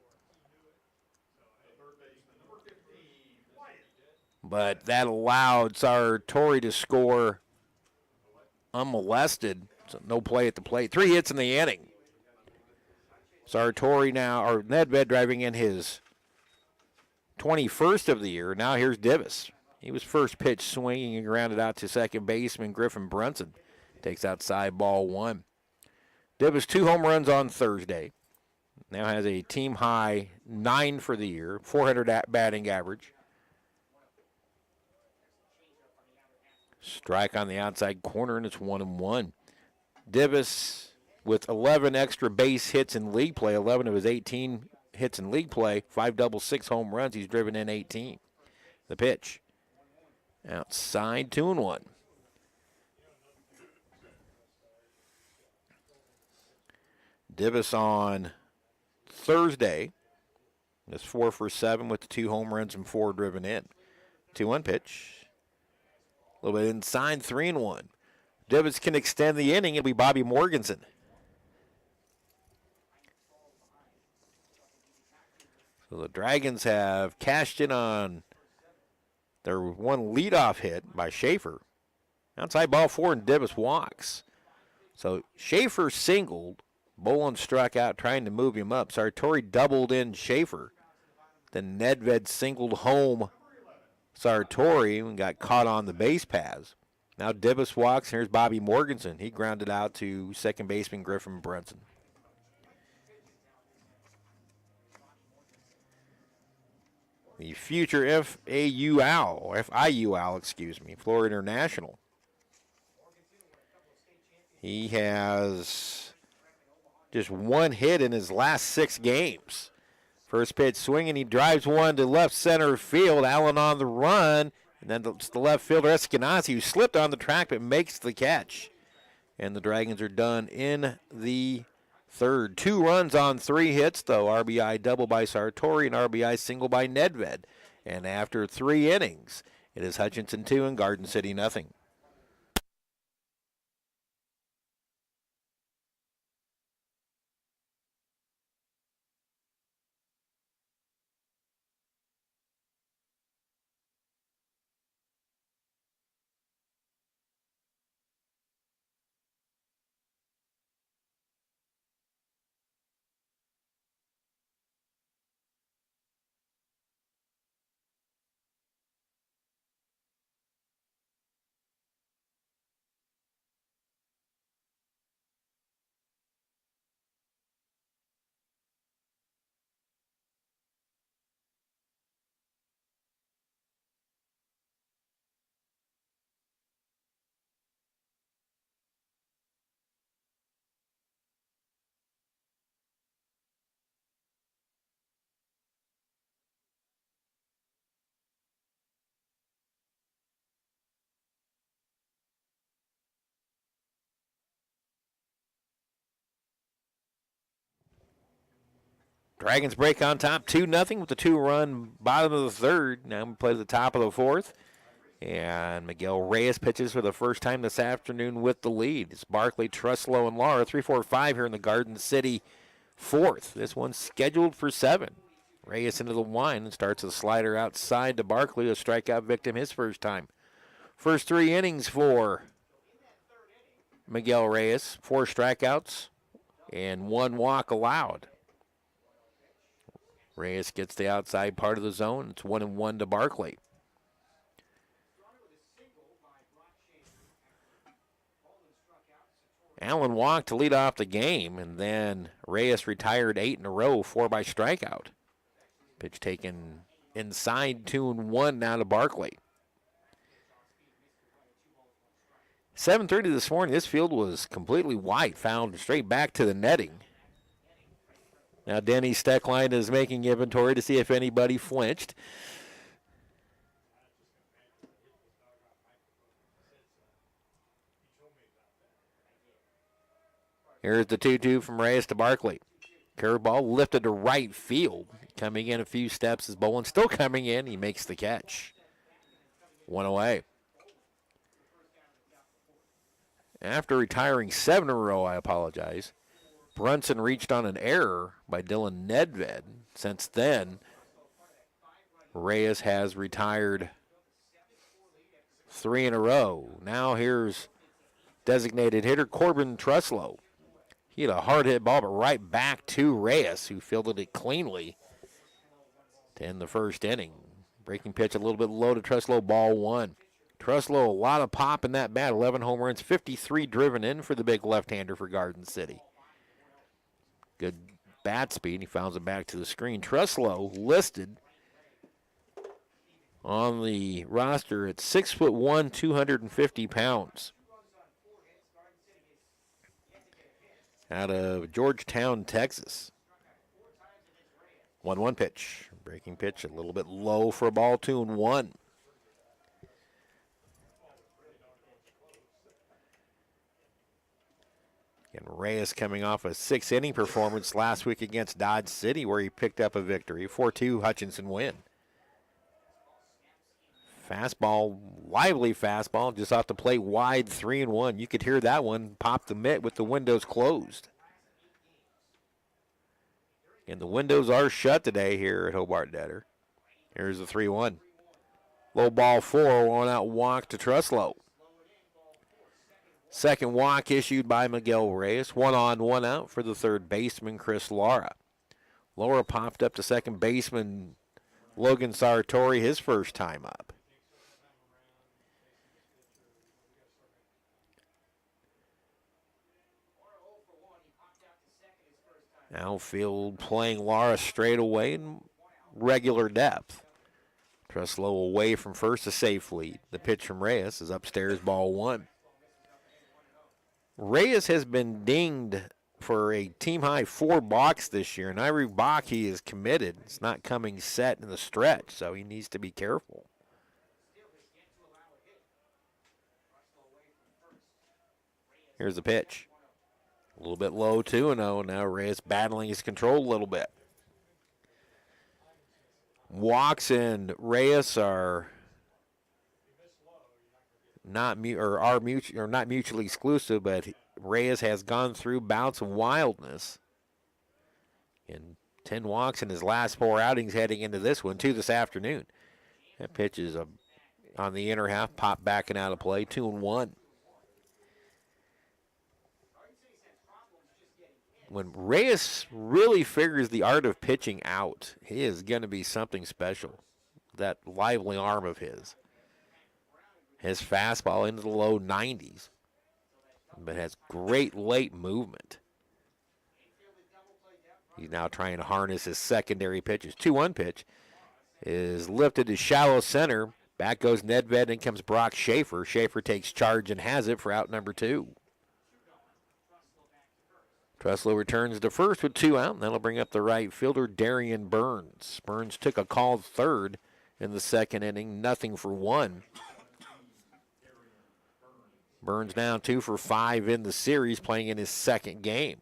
A: But that allowed Sartori to score unmolested. So no play at the plate. 3 hits in the inning. Sartori now, or Nedved driving in his 21st of the year. Now here's Divis. He was first pitch swinging and grounded out to second baseman Griffin Brunson. Takes outside ball 1. Divis 2 home runs on Thursday. Now has a team high 9 for the year, 400 batting average. Strike on the outside corner, and it's 1-1. Divis with 11 extra base hits in league play, 11 of his 18 hits in league play, 5 doubles, 6 home runs. He's driven in 18. The pitch. Outside, 2-1. Divis on Thursday is 4 for 7 with the 2 home runs and 4 driven in. 2-1 pitch. A little bit inside, 3-1. Divis can extend the inning. It'll be Bobby Morgenson. So the Dragons have cashed in on their one leadoff hit by Schaefer. Outside ball 4 and Divis walks. So Schaefer singled. Bolin struck out trying to move him up. Sartori doubled in Schaefer. Then Nedved singled home Sartori and got caught on the base paths. Now Divis walks, and here's Bobby Morgenson. He grounded out to second baseman Griffin Brunson. The future FIU Owl, Florida International. He has just 1 hit in his last 6 games. First pitch swinging, he drives one to left center field. Allen on the run, and then the left fielder Eskenazi, who slipped on the track but makes the catch. And the Dragons are done in the third. 2 runs on 3 hits, though. RBI double by Sartori and RBI single by Nedved. And after 3 innings, it is Hutchinson 2 and Garden City nothing. Dragons break on top 2-0 with the 2-run bottom of the third. Now we play to the top of the fourth. And Miguel Reyes pitches for the first time this afternoon with the lead. It's Barkley, Truslow, and Lara. 3-4-5 here in the Garden City fourth. This one's scheduled for 7. Reyes into the line and starts a slider outside to Barkley, a strikeout victim his first time. First 3 innings for Miguel Reyes. 4 strikeouts and 1 walk allowed. Reyes gets the outside part of the zone. It's 1-1 to Barkley. Allen walked to lead off the game, and then Reyes retired 8 in a row, 4 by strikeout. Pitch taken inside, 2-1 now to Barkley. 7:30 this morning, this field was completely white, fouled straight back to the netting. Now Denny Steckline is making inventory to see if anybody flinched. Here's the 2-2 from Reyes to Barkley. Curveball lifted to right field. Coming in a few steps is Bolin. Still coming in. He makes the catch. 1 away. After retiring 7 in a row, I apologize, Brunson reached on an error by Dylan Nedved. Since then, Reyes has retired 3 in a row. Now here's designated hitter Corbin Truslow. He had a hard hit ball, but right back to Reyes, who fielded it cleanly to end the first inning. Breaking pitch a little bit low to Truslow, ball 1. Truslow, a lot of pop in that bat, 11 home runs, 53 driven in for the big left-hander for Garden City. Good bat speed, he fouls it back to the screen. Truslow listed on the roster at 6'1", 250 pounds. Out of Georgetown, Texas. 1-1 pitch. Breaking pitch a little bit low for a ball, 2-1. And Reyes coming off a 6-inning performance last week against Dodge City where he picked up a victory. 4-2 Hutchinson win. Fastball, lively fastball, just off the plate, wide, 3-1. You could hear that one pop the mitt with the windows closed. And the windows are shut today here at Hobart-Detter. Here's the 3-1. Low ball 4, 1 out walk to Truslow. Second walk issued by Miguel Reyes. 1 on, 1 out for the third baseman, Chris Lara. Lara popped up to second baseman Logan Sartori his first time up. Outfield playing Lara straight away in regular depth. Truslow away from first, a safe lead. The pitch from Reyes is upstairs, ball 1. Reyes has been dinged for a team-high 4 balks this year, and every balk he is committed. It's not coming set in the stretch, so he needs to be careful. Here's the pitch. A little bit low, 2-0. Now Reyes battling his control a little bit. Walks and Reyes are not mutually exclusive, but Reyes has gone through bouts of wildness. And 10 walks in his last 4 outings heading into this one, 2 this afternoon. That pitch is on the inner half, pop backing out of play, 2-1. When Reyes really figures the art of pitching out, he is going to be something special. That lively arm of his. His fastball into the low 90s, but has great late movement. He's now trying to harness his secondary pitches. 2-1 pitch is lifted to shallow center. Back goes Nedved, and comes Brock Schaefer. Schaefer takes charge and has it for out number 2. Truslow returns to first with 2 out, and that'll bring up the right fielder, Darian Burns. Burns took a called third in the second inning, 0 for 1. Burns now 2 for 5 in the series, playing in his second game.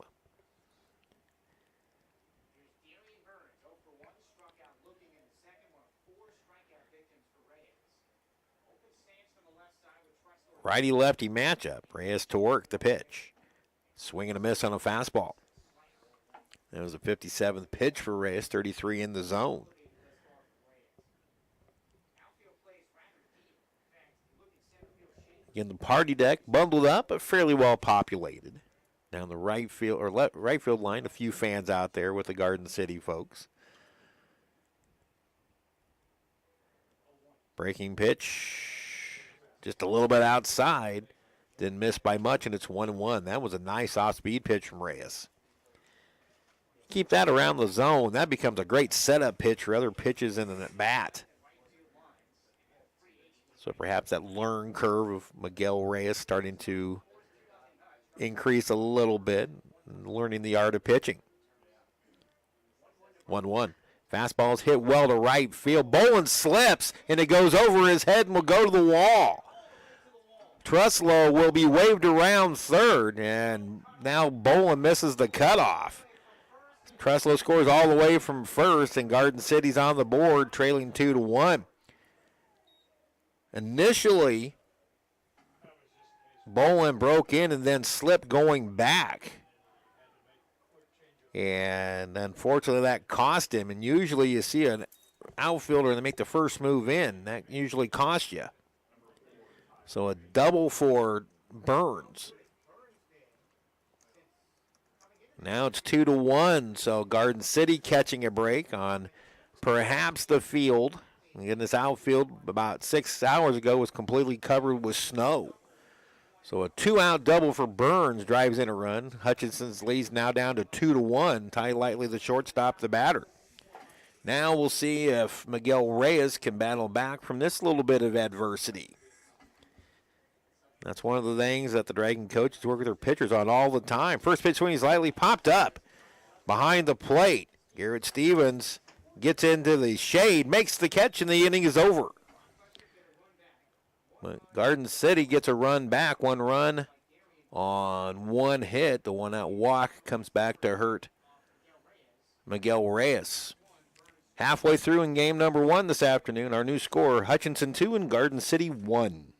A: Righty-lefty matchup. Reyes to work the pitch. Swing and a miss on a fastball. That was the 57th pitch for Reyes, 33 in the zone. Again, the party deck bundled up, but fairly well populated. Down the right field or right field line, a few fans out there with the Garden City folks. Breaking pitch, just a little bit outside. Didn't miss by much, and it's 1-1. That was a nice off-speed pitch from Reyes. Keep that around the zone. That becomes a great setup pitch for other pitches in an at-bat. So perhaps that learn curve of Miguel Reyes starting to increase a little bit, learning the art of pitching. 1-1. Fastball's hit well to right field. Bolin slips, and it goes over his head and will go to the wall. Truslow will be waved around third, and now Bolin misses the cutoff. Truslow scores all the way from first, and Garden City's on the board, trailing 2-1. Initially, Bolin broke in and then slipped going back. And unfortunately, that cost him. And usually you see an outfielder that make the first move in. That usually costs you. So a double for Burns. Now it's 2-1. So Garden City catching a break on perhaps the field. Again, this outfield about 6 hours ago was completely covered with snow. So a 2-out double for Burns drives in a run. Hutchinson's leads now down to 2-1. Ty Lightly, the shortstop, the batter. Now we'll see if Miguel Reyes can battle back from this little bit of adversity. That's one of the things that the Dragon coaches work with their pitchers on all the time. First pitch swing is lightly popped up behind the plate. Garrett Stevens gets into the shade, makes the catch, and the inning is over. But Garden City gets a run back, 1 run on 1 hit. The 1-out walk comes back to hurt Miguel Reyes. Halfway through in game number 1 this afternoon, our new score, Hutchinson 2 and Garden City 1.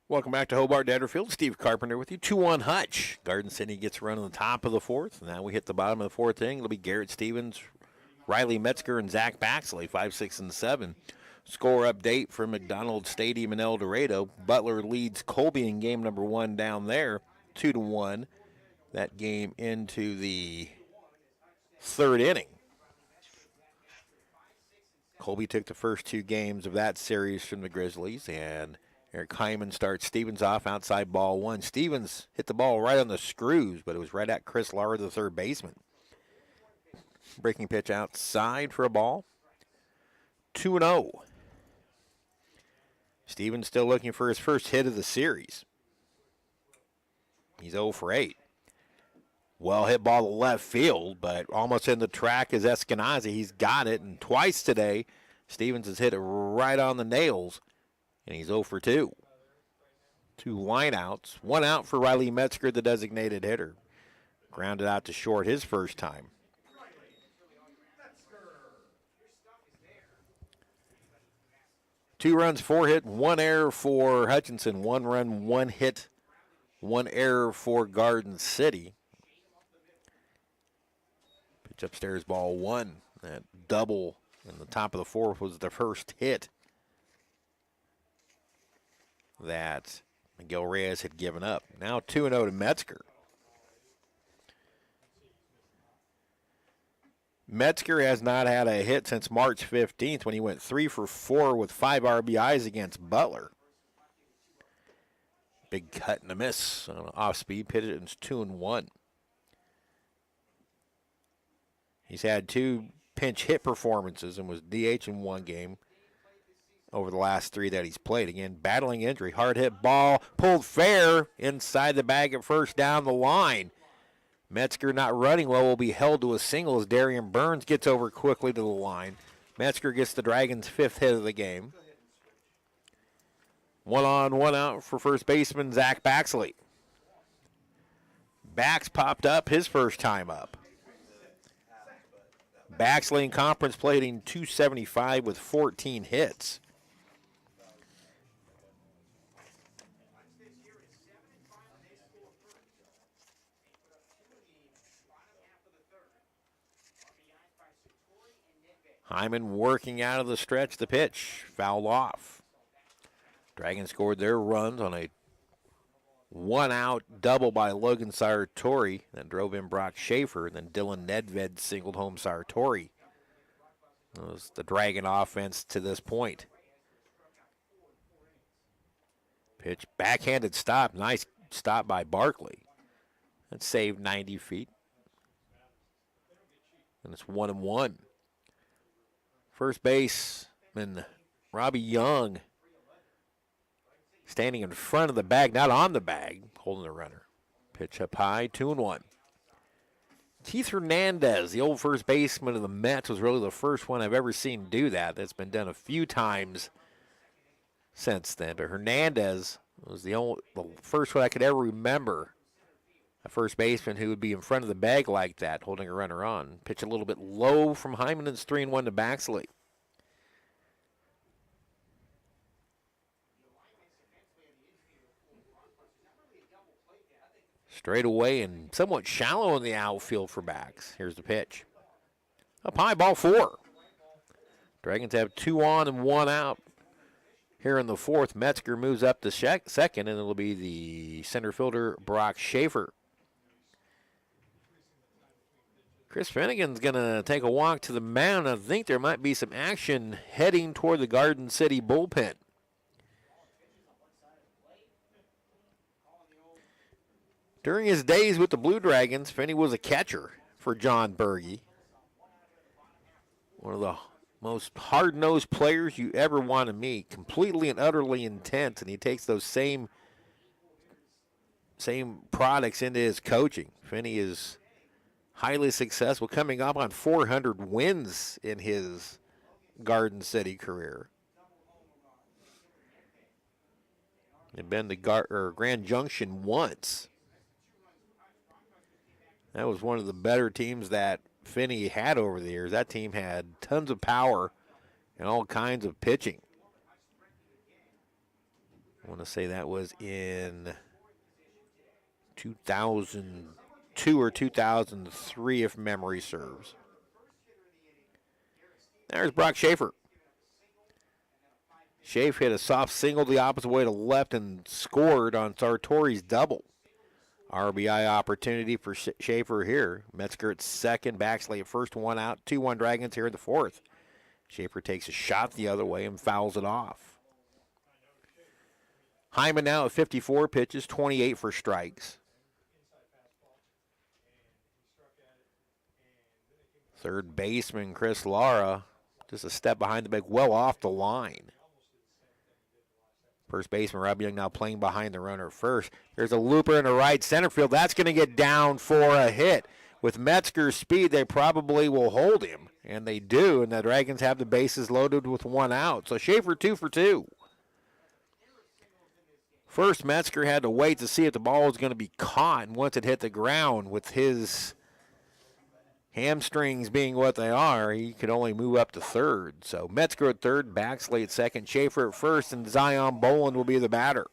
A: Welcome back to Hobart-Detter Field. Steve Carpenter with you. 2-1 Hutch. Garden City gets a run on the top of the 4th. Now we hit the bottom of the 4th inning. It'll be Garrett Stevens, Riley Metzger, and Zach Baxley, 5, 6, and 7. Score update from McDonald Stadium in El Dorado. Butler leads Colby in game number 1 down there, 2-1. That game into the 3rd inning. Colby took the first 2 games of that series from the Grizzlies, and Eric Hyman starts Stevens off outside ball 1. Stevens hit the ball right on the screws, but it was right at Chris Lara, the third baseman. Breaking pitch outside for a ball. 2-0. Stevens still looking for his first hit of the series. He's 0 for 8. Well hit ball to left field, but almost in the track is Eskenazi. He's got it, and twice today, Stevens has hit it right on the nails. And he's 0 for 2. 2 lineouts. 1 out for Riley Metzger, the designated hitter. Grounded out to short his first time. Two runs, 4 hit, 1 error for Hutchinson. 1 run, 1 hit, 1 error for Garden City. Pitch upstairs, ball 1. That double in the top of the 4th was the first hit that Miguel Reyes had given up. Now 2-0 to Metzger. Metzger has not had a hit since March 15th when he went 3 for 4 with 5 RBIs against Butler. Big cut and a miss on an off-speed pitch. It's 2-1. He's had 2 pinch hit performances and was DH in 1 game over the last 3 that he's played. Again, battling injury. Hard hit ball, pulled fair inside the bag at first down the line. Metzger not running well, will be held to a single as Darian Burns gets over quickly to the line. Metzger gets the Dragons' 5th hit of the game. 1 on, 1 out for first baseman Zach Baxley. Bax popped up his first time up. Baxley in conference played in .275 with 14 hits. Hyman working out of the stretch, the pitch, fouled off. Dragons scored their runs on a 1-out double by Logan Sartori that drove in Brock Schaefer, and then Dylan Nedved singled home Sartori. That was the Dragon offense to this point. Pitch, backhanded stop, nice stop by Barkley. That saved 90 feet. And it's 1-1. First baseman Robbie Young standing in front of the bag, not on the bag, holding the runner. Pitch up high, 2-1. Keith Hernandez, the old first baseman of the Mets, was really the first one I've ever seen do that. That's been done a few times since then. But Hernandez was the first one I could ever remember, a first baseman who would be in front of the bag like that, holding a runner on. Pitch a little bit low from Hyman, and it's 3-1 to Baxley. Straight away and somewhat shallow in the outfield for Bax. Here's the pitch. Up high, ball 4. Dragons have 2 on and 1 out. Here in the 4th, Metzger moves up to second, and it'll be the center fielder, Brock Schaefer. Chris Finnegan's going to take a walk to the mound. I think there might be some action heading toward the Garden City bullpen. During his days with the Blue Dragons, Finney was a catcher for John Berge. One of the most hard-nosed players you ever want to meet. Completely and utterly intense, and he takes those same products into his coaching. Finney is highly successful, coming up on 400 wins in his Garden City career. He'd been to Grand Junction once. That was one of the better teams that Finney had over the years. That team had tons of power and all kinds of pitching. I want to say that was in 2002 or 2003, if memory serves. There's Brock Schaefer. Schaefer hit a soft single the opposite way to left and scored on Sartori's double. RBI opportunity for Schaefer here. Metzger at second, Baxley at first, 1 out, 2-1 Dragons here in the 4th. Schaefer takes a shot the other way and fouls it off. Hyman now at 54 pitches, 28 for strikes. Third baseman Chris Lara, just a step behind the bag, well off the line. First baseman Rob Young now playing behind the runner first. There's a looper in the right center field. That's going to get down for a hit. With Metzger's speed, they probably will hold him, and they do, and the Dragons have the bases loaded with 1 out. So Schaefer 2 for 2. First, Metzger had to wait to see if the ball was going to be caught, and once it hit the ground, with his hamstrings being what they are, he could only move up to third. So Metzger at third, Baxley at second, Schaefer at first, and Zion Boland will be the batter.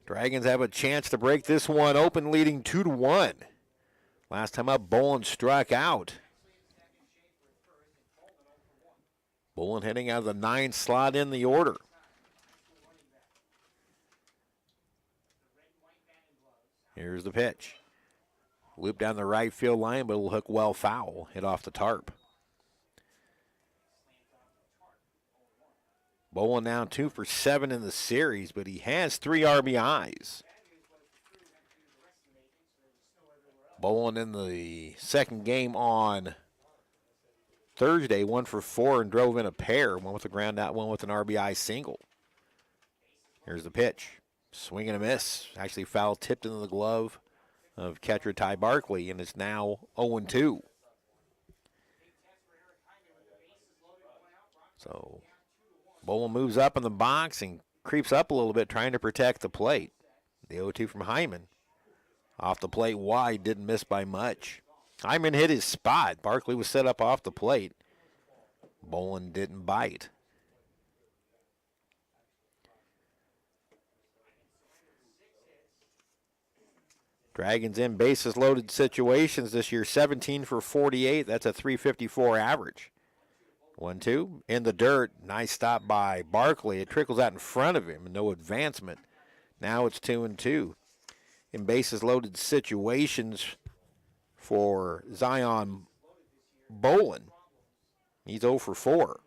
A: Dragons have a chance to break this one open, leading 2-1. Last time up, Boland struck out. Boland heading out of the 9 slot in the order. Here's the pitch. Loop down the right field line, but it'll hook well foul. Hit off the tarp. Bolin now 2 for 7 in the series, but he has 3 RBIs. Bolin in the second game on Thursday, 1 for 4 and drove in a pair. One with a ground out, one with an RBI single. Here's the pitch. Swing and a miss. Actually foul tipped into the glove of catcher Ty Barkley, and it's now 0-2. So Bolin moves up in the box and creeps up a little bit, trying to protect the plate. The 0-2 from Hyman. Off the plate wide, didn't miss by much. Hyman hit his spot. Barkley was set up off the plate. Bolin didn't bite. Dragons in bases loaded situations this year, 17 for 48. That's a 354 average. 1-2 in the dirt. Nice stop by Barkley. It trickles out in front of him. No advancement. Now it's 2-2. In bases loaded situations for Zion Bolin. He's 0 for 4.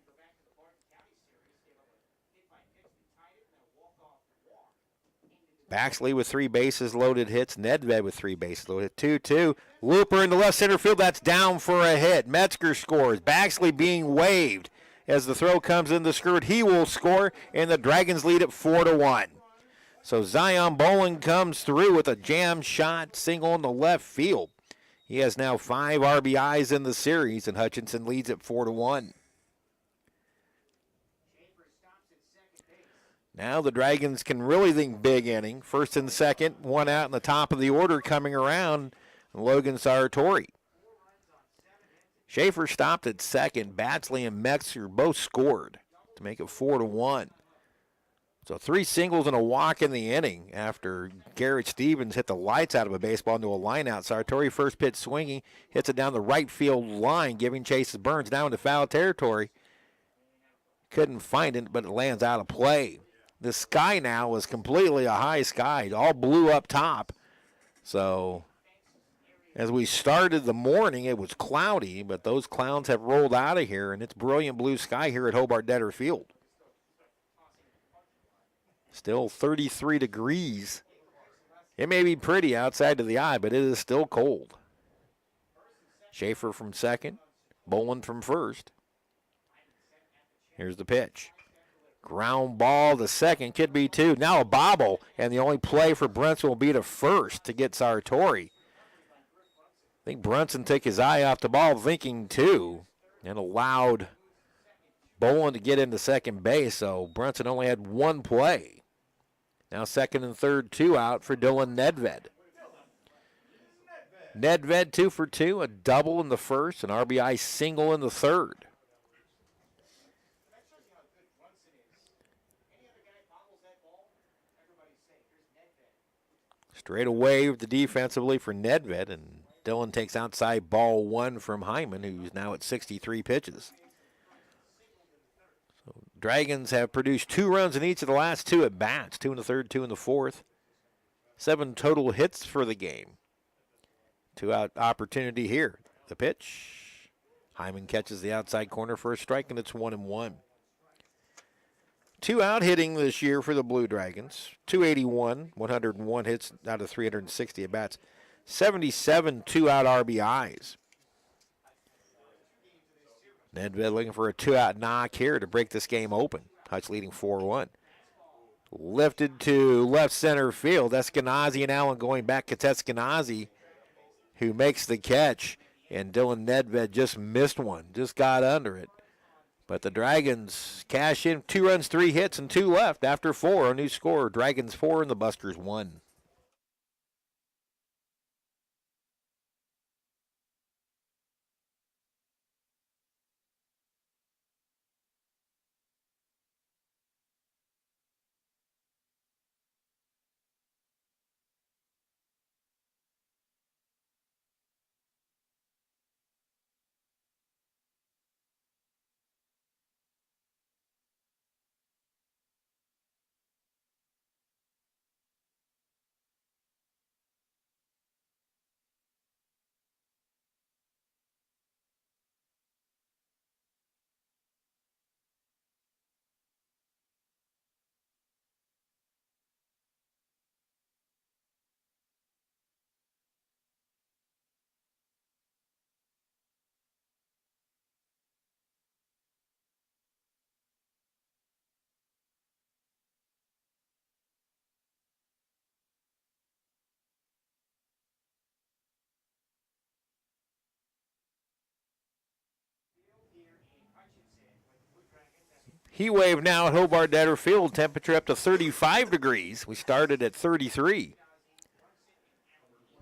A: Baxley with 3 bases loaded hits. Nedved with 3 bases loaded. 2-2. Looper into left center field. That's down for a hit. Metzger scores. Baxley being waved as the throw comes in the skirt. He will score, and the Dragons lead it 4-1. So Zion Bolin comes through with a jam shot single in the left field. He has now 5 RBIs in the series, and Hutchinson leads it 4-1. Now the Dragons can really think big inning. First and second, 1 out in the top of the order coming around, Logan Sartori. Schaefer stopped at second. Batsley and Metzger both scored to make it 4-1. So 3 singles and a walk in the inning after Garrett Stevens hit the lights out of a baseball into a lineout. Sartori first pitch swinging, hits it down the right field line, giving chase as Burns now into foul territory. Couldn't find it, but it lands out of play. The sky now is completely a high sky, all blue up top. So as we started the morning, it was cloudy, but those clouds have rolled out of here, and it's brilliant blue sky here at Hobart-Detter Field. Still 33 degrees. It may be pretty outside to the eye, but it is still cold. Schaefer from second, Bolin from first. Here's the pitch. Ground ball to second, could be 2. Now a bobble, and the only play for Brunson will be to first to get Sartori. I think Brunson took his eye off the ball thinking 2 and allowed Bolin to get into second base, so Brunson only had 1 play. Now second and third, 2 out for Dylan Nedved. Nedved 2 for 2, a double in the first, an RBI single in the third. Straight away defensively for Nedved, and Dylan takes outside ball 1 from Hyman, who's now at 63 pitches. So Dragons have produced 2 runs in each of the last 2 at bats, 2 in the third, 2 in the fourth. 7 total hits for the game. 2-out opportunity here. The pitch. Hyman catches the outside corner for a strike, and it's 1-1. 2-out hitting this year for the Blue Dragons. 281, 101 hits out of 360 at bats. 77 2-out RBIs. Nedved looking for a 2-out knock here to break this game open. Hutch leading 4-1. Lifted to left center field. Eskenazi and Allen going back. It's Eskenazi who makes the catch. And Dylan Nedved just missed one. Just got under it. But the Dragons cash in 2 runs, 3 hits, and 2 left after 4. A new score, Dragons 4 and the Busters 1. Heat wave now at Hobart-Detter Field. Temperature up to 35 degrees. We started at 33.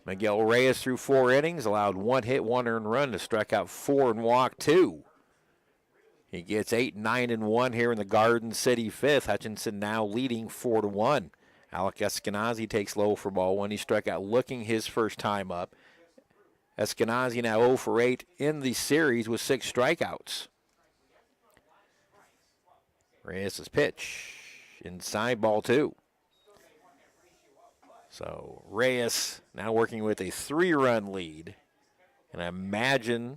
A: Miguel Reyes threw 4 innings, allowed 1 hit, 1 earned run, to strike out 4 and walk 2. He gets 8, 9, and 1 here in the Garden City fifth. Hutchinson now leading 4-1. Alec Eskenazi takes low for ball 1. He struck out looking his first time up. Eskenazi now 0 for 8 in the series with 6 strikeouts. Reyes' pitch inside, ball 2. So Reyes now working with a 3-run lead. And I imagine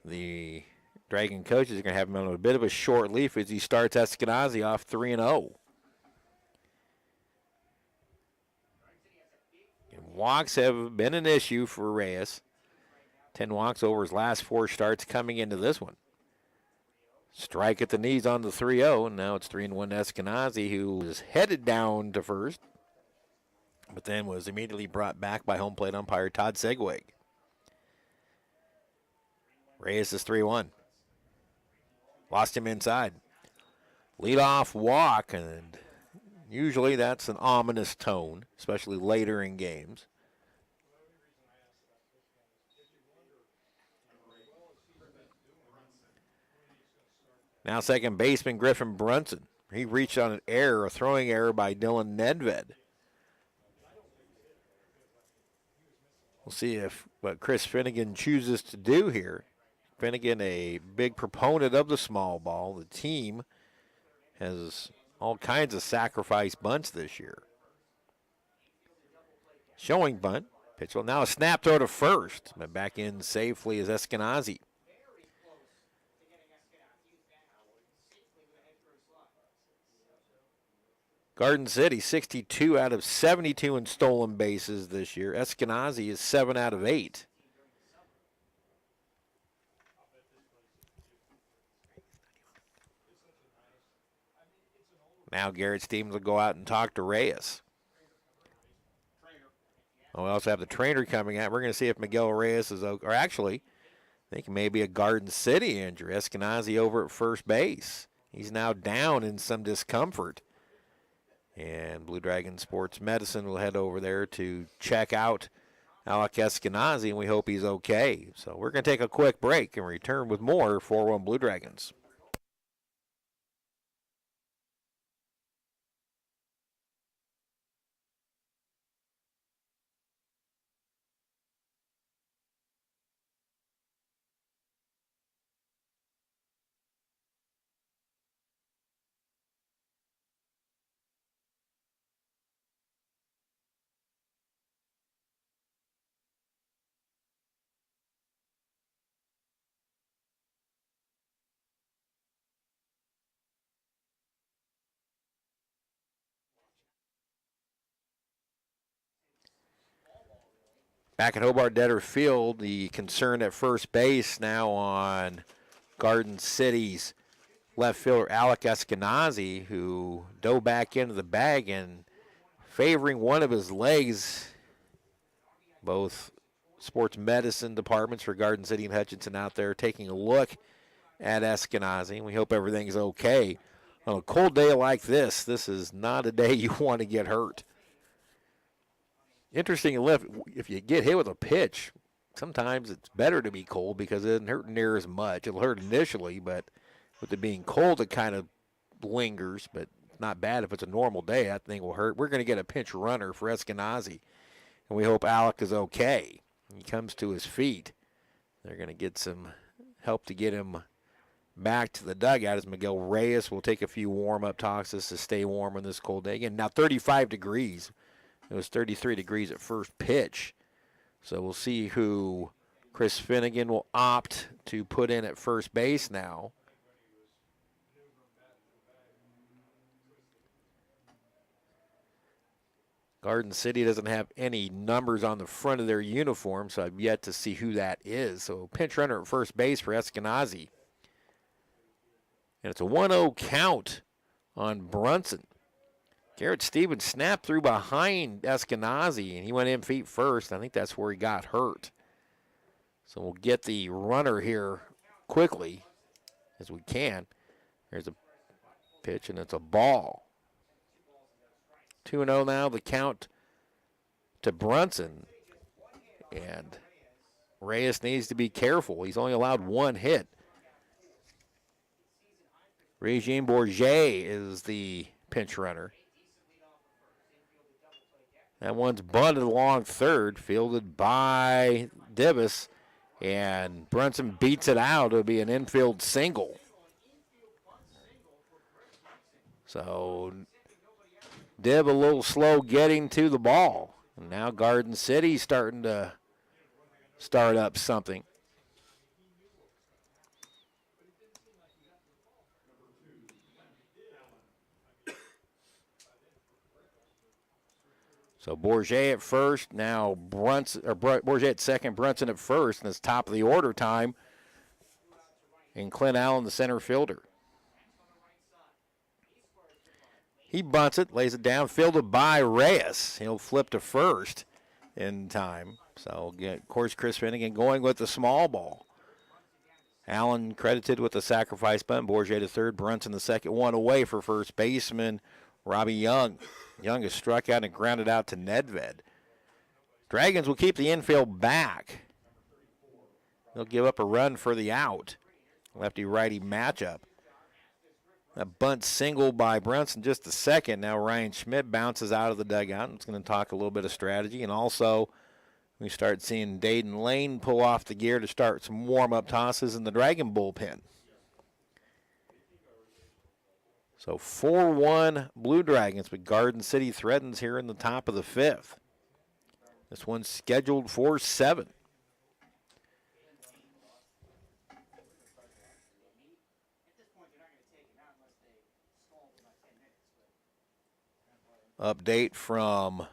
A: the Dragon coaches are going to have him on a bit of a short leaf as he starts Eskenazi off 3-0. And walks have been an issue for Reyes. 10 walks over his last 4 starts coming into this one. Strike at the knees on the 3-0, and now it's 3-1 Eskenazi, who was headed down to first, but then was immediately brought back by home plate umpire Todd Segweg. Reyes is 3-1. Lost him inside. Leadoff walk, and usually that's an ominous tone, especially later in games. Now second baseman Griffin Brunson. He reached on an error, a throwing error by Dylan Nedved. We'll see what Chris Finnegan chooses to do here. Finnegan, a big proponent of the small ball. The team has all kinds of sacrifice bunts this year. Showing bunt. Pitch well. Now a snap throw to first. But back in safely is Eskenazi. Garden City, 62 out of 72 in stolen bases this year. Eskenazi is 7 out of 8. Now Garrett Stevens will go out and talk to Reyes. We also have the trainer coming out. We're going to see if Miguel Reyes is okay. Or actually, I think maybe a Garden City injury. Eskenazi over at first base. He's now down in some discomfort. And Blue Dragon Sports Medicine will head over there to check out Alec Eskenazi, and we hope he's okay. So we're going to take a quick break and return with more 4-1 Blue Dragons. Back at Hobart-Detter Field, the concern at first base now on Garden City's left fielder Alec Eskenazi, who dove back into the bag and favoring one of his legs. Both sports medicine departments for Garden City and Hutchinson out there taking a look at Eskenazi. We hope everything's okay. On a cold day like this is not a day you want to get hurt. Interesting, if you get hit with a pitch, sometimes it's better to be cold because it doesn't hurt near as much. It'll hurt initially, but with it being cold, it kind of lingers, but not bad if it's a normal day. That thing will hurt. We're going to get a pinch runner for Eskenazi, and we hope Alec is okay. He comes to his feet. They're going to get some help to get him back to the dugout as Miguel Reyes will take a few warm-up toxins to stay warm on this cold day. Again, now 35 degrees. It was 33 degrees at first pitch. So we'll see who Chris Finnegan will opt to put in at first base now. Garden City doesn't have any numbers on the front of their uniform, so I've yet to see who that is. So pinch runner at first base for Eskenazi. And it's a 1-0 count on Brunson. Garrett Stevens snapped through behind Eskenazi, and he went in feet first. I think that's where he got hurt. So we'll get the runner here quickly as we can. Here's a pitch, and it's a ball. 2-0 now, the count to Brunson. And Reyes needs to be careful. He's only allowed one hit. Regime Bourget is the pinch runner. That one's bunted along third, fielded by Divis, and Brunson beats it out. It'll be an infield single. So Div a little slow getting to the ball. And now Garden City's starting to start up something. So Bourget at first, now Bourget at second, Brunson at first, and it's top of the order time. And Clint Allen, the center fielder. He bunts it, lays it down, fielded by Reyes. He'll flip to first in time. So, of course, Chris Finnegan going with the small ball. Allen credited with the sacrifice bunt. Bourget to third, Brunson the second, one away for first baseman Robbie Young. Young is struck out and grounded out to Nedved. Dragons will keep the infield back. They'll give up a run for the out. Lefty-righty matchup. A bunt single by Brunson just a second. Now Ryan Schmidt bounces out of the dugout. It's going to talk a little bit of strategy. And also, we start seeing Dayton Lane pull off the gear to start some warm-up tosses in the Dragon bullpen. So 4-1 Blue Dragons, but Garden City threatens here in the top of the fifth. This one's scheduled for 7. Update from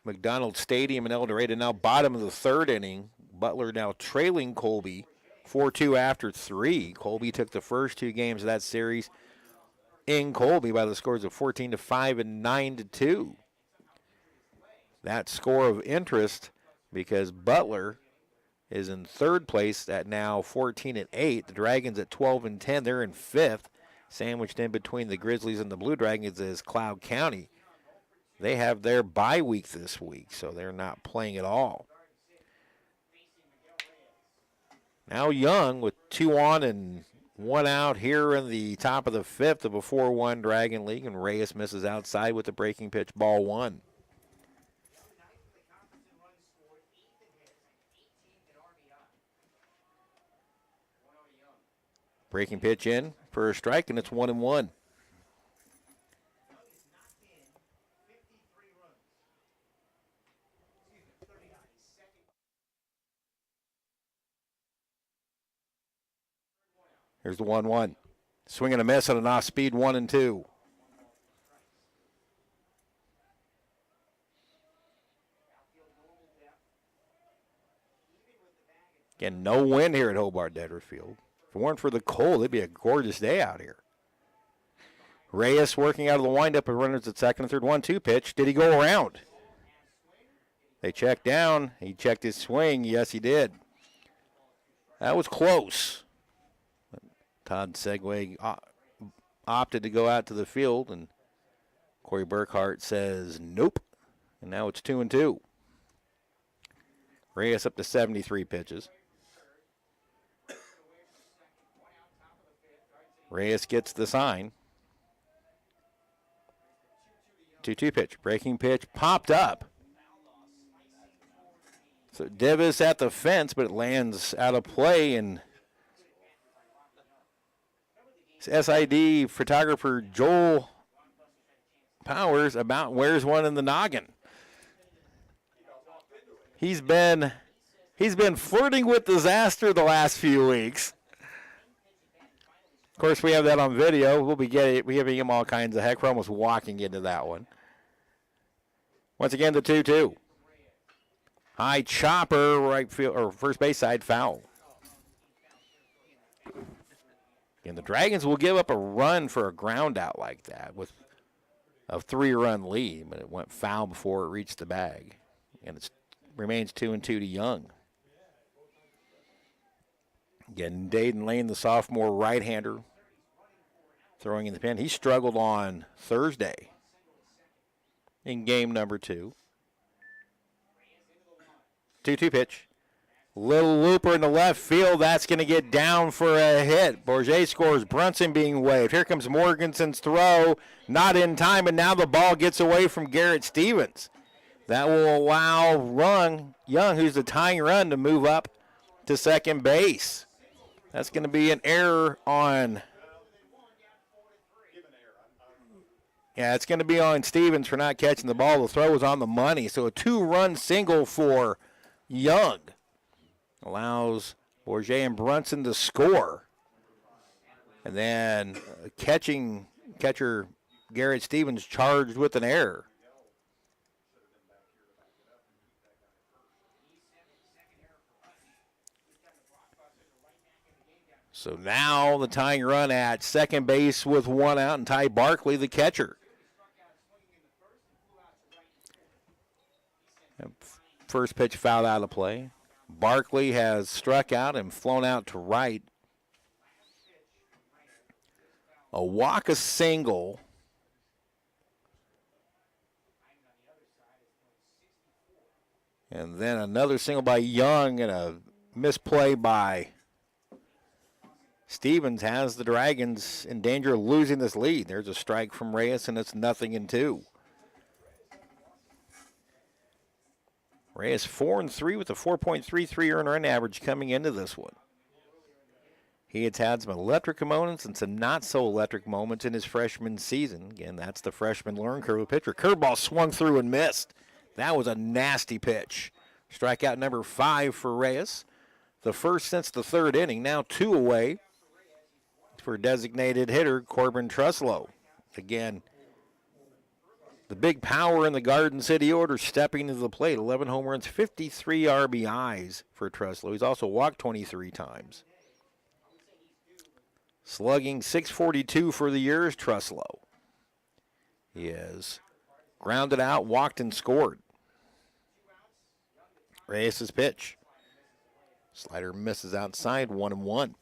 A: McDonald Stadium in El Dorado. Now bottom of the third inning. Butler now trailing Colby 4-2 after 3. Colby took the first 2 games of that series in Colby by the scores of 14-5 and 9-2. That score of interest because Butler is in third place at now 14-8. The Dragons at 12-10. They're in fifth. Sandwiched in between the Grizzlies and the Blue Dragons is Cloud County. They have their bye week this week, so they're not playing at all. Now Young with 2 on and 1 out here in the top of the fifth of a 4-1 Dragon League, and Reyes misses outside with the breaking pitch, ball 1. Breaking pitch in for a strike, and it's 1-1. Here's the 1-1. Swing and a miss on an off-speed 1-2. Again, no wind here at Hobart-Detter Field. If it weren't for the cold, it'd be a gorgeous day out here. Reyes working out of the windup and runners at second and third. 1-2 pitch. Did he go around? They checked down. He checked his swing. Yes, he did. That was close. Todd Segway opted to go out to the field, and Corey Burkhart says nope. And now it's 2-2. Reyes up to 73 pitches. Reyes gets the sign. 2-2 pitch. Breaking pitch popped up. So Divis at the fence, but it lands out of play, and SID photographer Joel Powers about wears one in the noggin. He's been flirting with disaster the last few weeks. Of course, we have that on video. We're giving him all kinds of heck. We're almost walking into that one. Once again, the 2-2. High chopper, right field or first base side, foul. And the Dragons will give up a run for a ground out like that with a 3-run lead, but it went foul before it reached the bag. And it remains 2-2 to Young. Again, Dayton Lane, the sophomore right-hander, throwing in the pen. He struggled on Thursday in game number 2. 2-2 pitch. Little looper in the left field. That's going to get down for a hit. Bourget scores. Brunson being waved. Here comes Morgenson's throw. Not in time, and now the ball gets away from Garrett Stevens. That will allow Young, who's the tying run, to move up to second base. That's going to be an error on. Yeah, it's going to be on Stevens for not catching the ball. The throw was on the money. So a 2-run single for Young allows Bourget and Brunson to score. And then catcher Garrett Stevens charged with an error. So now the tying run at second base with 1 out, and Ty Barkley, the catcher. First pitch fouled out of play. Barkley has struck out and flown out to right. A walk, a single. And then another single by Young and a misplay by Stevens has the Dragons in danger of losing this lead. There's a strike from Reyes, and it's 0-2. Reyes 4-3 with a 4.33 earned run average coming into this one. He has had some electric moments and some not-so-electric moments in his freshman season. Again, that's the freshman learn curve of pitcher. Curveball swung through and missed. That was a nasty pitch. Strikeout number 5 for Reyes. The first since the 3rd inning. Now 2 away for designated hitter Corbin Truslow. Again, the big power in the Garden City order stepping to the plate. 11 home runs, 53 RBIs for Truslow. He's also walked 23 times. Slugging .642 for the year is Truslow. He has grounded out, walked, and scored. Reyes' pitch. Slider misses outside, 1-1.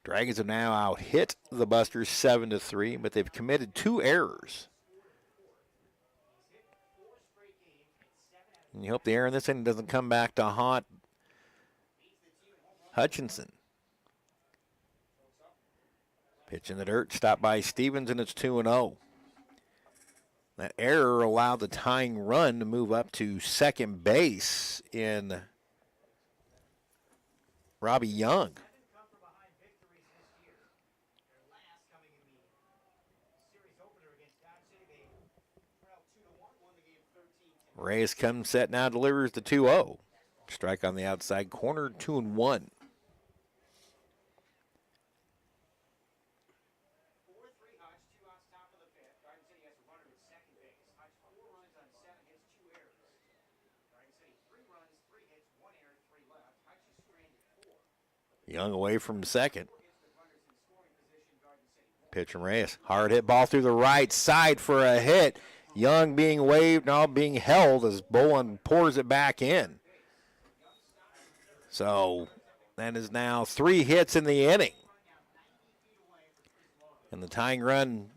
A: Dragons have now out-hit the Busters 7-3, but they've committed 2 errors. And you hope the error in this inning doesn't come back to haunt Hutchinson. Pitch in the dirt, stopped by Stevens, and it's 2-0. That error allowed the tying run to move up to second base in Robbie Young. Reyes comes set now, delivers the 2-0. Strike on the outside corner, 2-1. Young away from second. Pitch from Reyes. Hard hit ball through the right side for a hit. Young being waved, now being held as Bolin pours it back in. So that is now 3 hits in the inning. And the tying run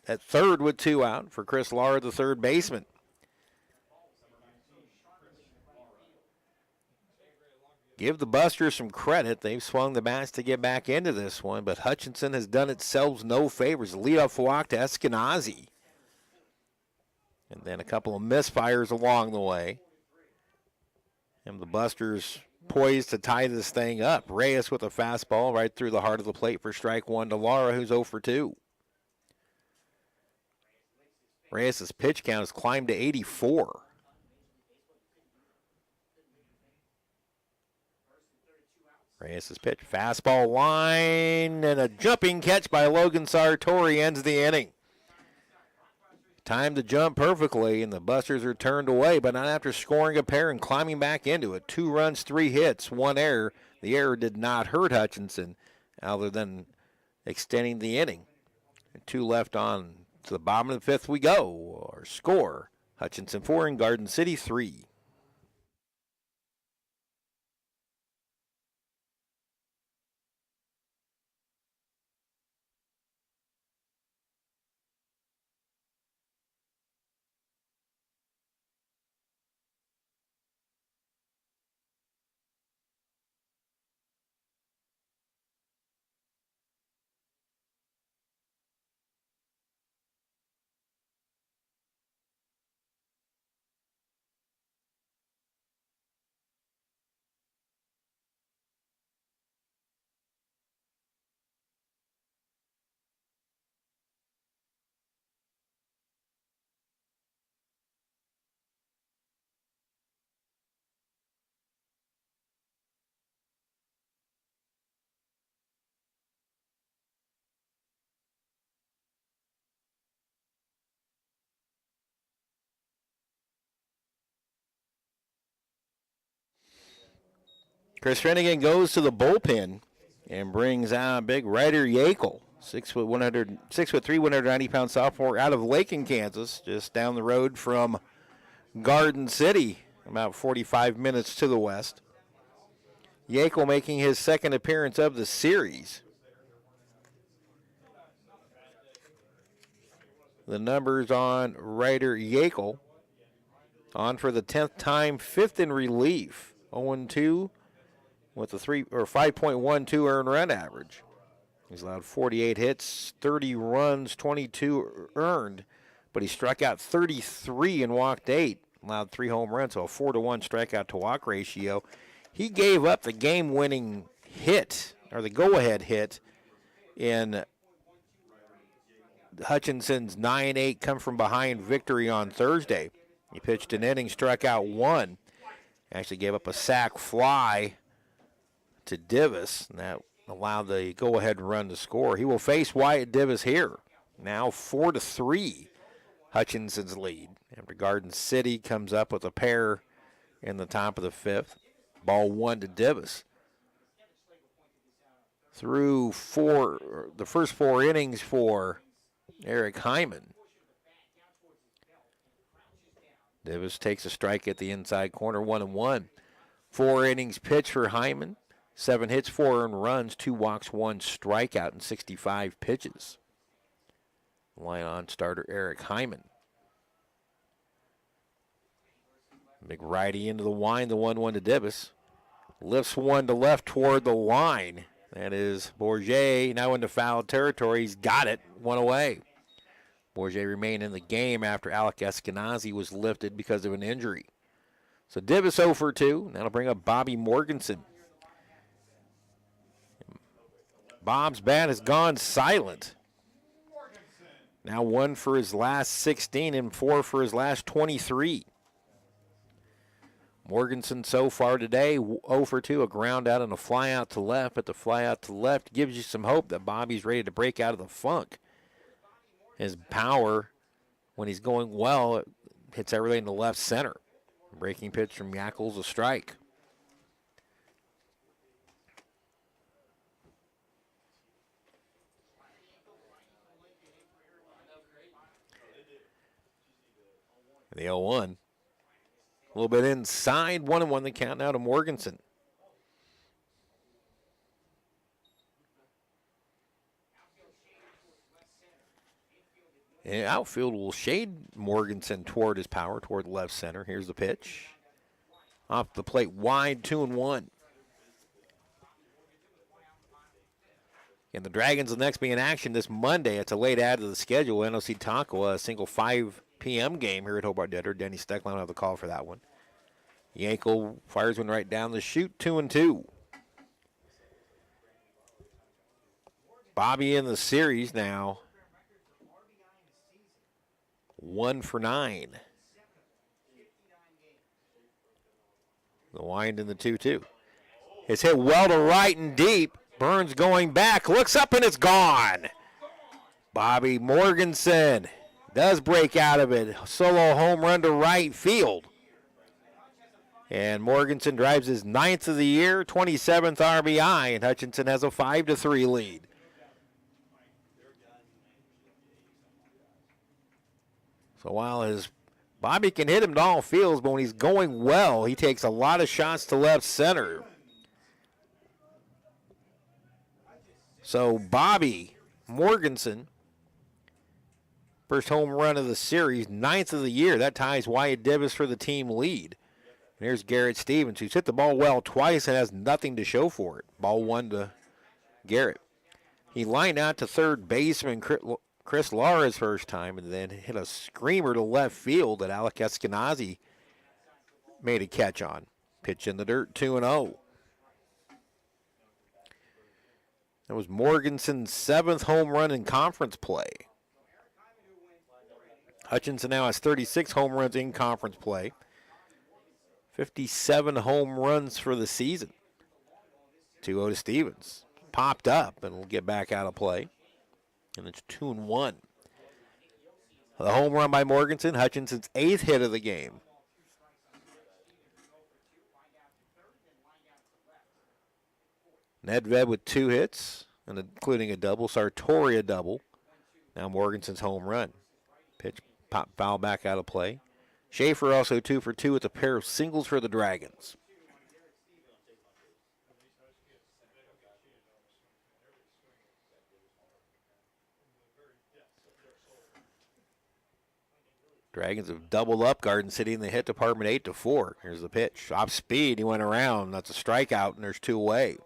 A: at third with 2 out for Chris Lara, the third baseman. Give the Busters some credit. They've swung the bats to get back into this one, but Hutchinson has done itself no favors. Leadoff walk to Eskenazi. And then a couple of misfires along the way. And the Busters poised to tie this thing up. Reyes with a fastball right through the heart of the plate for strike 1 to Lara, who's 0 for 2. Reyes' pitch count has climbed to 84. Reyes' pitch, fastball line, and a jumping catch by Logan Sartori ends the inning. Timed the jump perfectly, and the Busters are turned away, but not after scoring a pair and climbing back into it. 2 runs, 3 hits, 1 error. The error did not hurt Hutchinson, other than extending the inning. 2 left on to the bottom of the 5th we go. Our score, Hutchinson 4 and Garden City 3. Chris Finnegan goes to the bullpen and brings out big Ryder Yakel, 6'3", 190-pound sophomore out of Lakin, Kansas, just down the road from Garden City, about 45 minutes to the west. Yakel making his second appearance of the series. The numbers on Ryder Yakel, on for the 10th time, 5th in relief, 0-2 with a 5.12 earned run average. He's allowed 48 hits, 30 runs, 22 earned, but he struck out 33 and walked 8, allowed 3 home runs, so a 4-to-1 strikeout to walk ratio. He gave up the game-winning hit, or the go-ahead hit, in Hutchinson's 9-8 come-from-behind victory on Thursday. He pitched an inning, struck out 1, actually gave up a sac fly to Divis, and that allowed the go-ahead run to score. He will face Wyatt Divis here. Now 4-3, Hutchinson's lead. After Garden City comes up with a pair in the top of the 5th. Ball 1 to Divis. Through the first 4 innings for Eric Hyman. Divis takes a strike at the inside corner, 1-1. 4 innings pitched for Hyman. 7 hits, 4 earned runs, 2 walks, 1 strikeout in 65 pitches. Line on starter Eric Hyman. Big righty into the wind, the 1-1 to Divis. Lifts one to left toward the line. That is Bourget, now into foul territory. He's got it, 1 away. Bourget remained in the game after Alec Eskenazi was lifted because of an injury. So Divis 0 for 2. That'll bring up Bobby Morgenson. Bob's bat has gone silent. Now 1 for his last 16 and 4 for his last 23. Morgenson so far today, 0 for 2, a ground out and a fly out to left. But the fly out to left gives you some hope that Bobby's ready to break out of the funk. His power, when he's going well, it hits everything to left center. Breaking pitch from Yakel's a strike. The 0-1. A little bit inside, 1-1 the count now to Morgenson. And outfield will shade Morgenson toward his power, toward left center. Here's the pitch. Off the plate, wide, 2-1. And the Dragons will next be in action this Monday. It's a late add to the schedule. NOC Tonkawa, a single 5 p.m. game here at Hobart-Detter. Denny Steckline will have the call for that one. Yakel fires one right down the chute, 2-2. Bobby in the series now, 1 for 9. The wind in the 2-2. It's hit well to right and deep. Burns going back, looks up and it's gone. Bobby Morgenson does break out of it. Solo home run to right field. And Morgenson drives his 9th of the year, 27th RBI, and Hutchinson has a 5-3 lead. So while Bobby can hit him to all fields, but when he's going well, he takes a lot of shots to left center. So Bobby Morgenson, first home run of the series, 9th of the year. That ties Wyatt Divis for the team lead. And here's Garrett Stevens, who's hit the ball well twice and has nothing to show for it. Ball 1 to Garrett. He lined out to third baseman Chris Lara's first time and then hit a screamer to left field that Alec Eskenazi made a catch on. Pitch in the dirt, 2-0. That was Morgenson's 7th home run in conference play. Hutchinson now has 36 home runs in conference play. 57 home runs for the season. 2-0 to Stevens. Popped up and will get back out of play. And it's 2-1. The home run by Morgenson, Hutchinson's 8th hit of the game. Nedved with 2 hits, and including a double. Sartori a double. Now Morgenson's home run. Pitch, pop, foul back out of play. Schaefer also 2 for 2 with a pair of singles for the Dragons. Dragons have doubled up Garden City in the hit department 8-4. Here's the pitch. Off speed, he went around. That's a strikeout, and there's 2 away.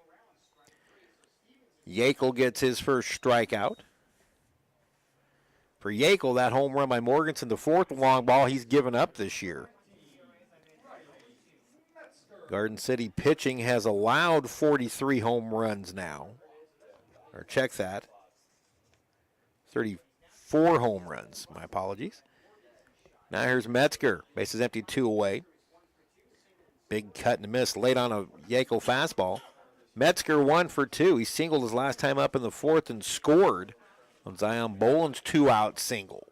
A: Yackel gets his first strikeout. For Yackel, that home run by Morgenson, the 4th long ball he's given up this year. Garden City pitching has allowed 43 home runs now. Or check that. 34 home runs. My apologies. Now here's Metzger. Bases empty, 2 away. Big cut and miss late on a Yackel fastball. Metzger 1 for 2. He singled his last time up in the 4th and scored on Zion Boland's 2-out single.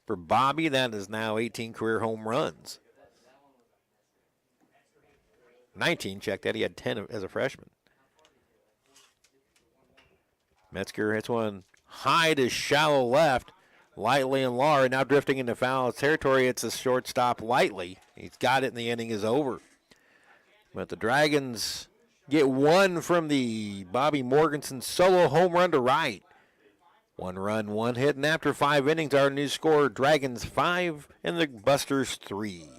A: For Bobby, that is now 18 career home runs. 19, check that. He had 10 as a freshman. Metzger hits one high to shallow left. Lightly and Lahr now drifting into foul territory. It's a shortstop Lightly. He's got it and the inning is over. But the Dragons get 1 from the Bobby Morgenson solo home run to right. 1 run, 1 hit, and after 5 innings, our new score, Dragons 5 and the Busters 3.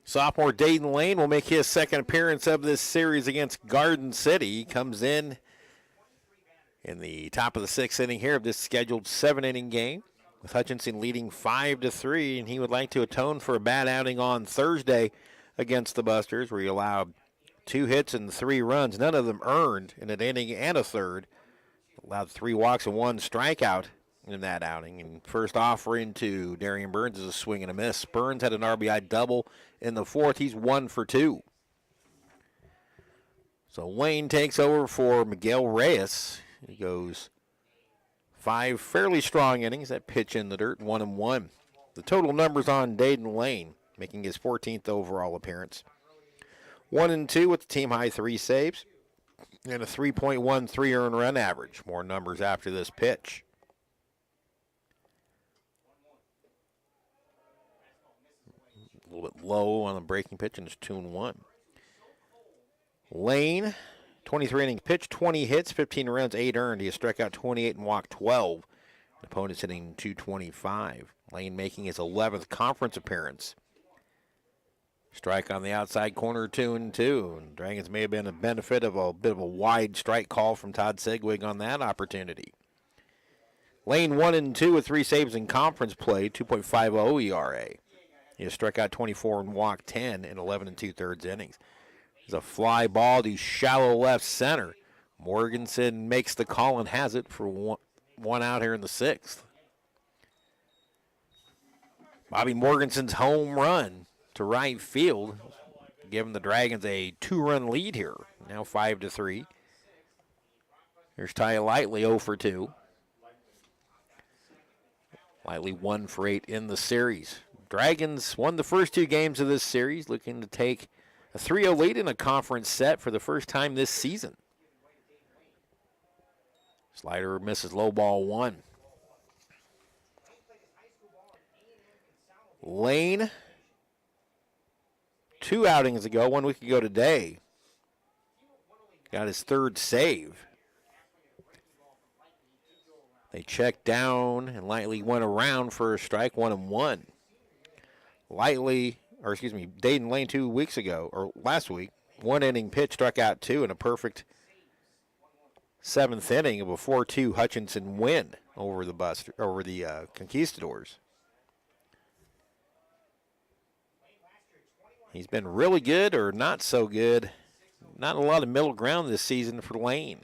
A: Sophomore Dayton Lane will make his second appearance of this series against Garden City. He comes in the top of the 6th inning here of this scheduled 7-inning game, with Hutchinson leading 5-3, and he would like to atone for a bad outing on Thursday against the Busters, where he allowed 2 hits and 3 runs, none of them earned in an inning and a third. Allowed 3 walks and 1 strikeout in that outing. And first offering to Darian Burns is a swing and a miss. Burns had an RBI double in the 4th. He's 1 for 2. So Lane takes over for Miguel Reyes. He goes 5 fairly strong innings. That pitch in the dirt, 1-1. The total numbers on Dayton Lane, making his 14th overall appearance. 1-2 with the team high 3 saves and a 3.13 earned run average. More numbers after this pitch. A little bit low on the breaking pitch, and it's 2-1. Lane, 23 innings pitched, 20 hits, 15 runs, 8 earned. He has struck out 28 and walked 12. The opponent's hitting 225. Lane making his 11th conference appearance. Strike on the outside corner, 2-2. And Dragons may have been a benefit of a bit of a wide strike call from Todd Segwig on that opportunity. Lane 1-2 with 3 saves in conference play, 2.50 ERA. He has struck out 24 and walked 10 in 11 2/3 innings. It's a fly ball to shallow left center. Morgenson makes the call and has it for one out here in the 6th. Bobby Morgenson's home run to right field, giving the Dragons a 2-run lead here. Now 5-3. Here's Ty Lightly 0 for 2. Lightly 1 for 8 in the series. Dragons won the first 2 games of this series, looking to take A 3-0 lead in a conference set for the first time this season. Slider misses low ball 1. Lane, 2 outings ago, 1 week ago today, got his 3rd save. They checked down and lightly went around for a strike, 1-1. Dayton Lane 2 weeks ago, or last week, 1 inning pitch, struck out 2 in a perfect 7th inning of a 4-2 Hutchinson win over the Conquistadors. He's been really good or not so good. Not a lot of middle ground this season for Lane.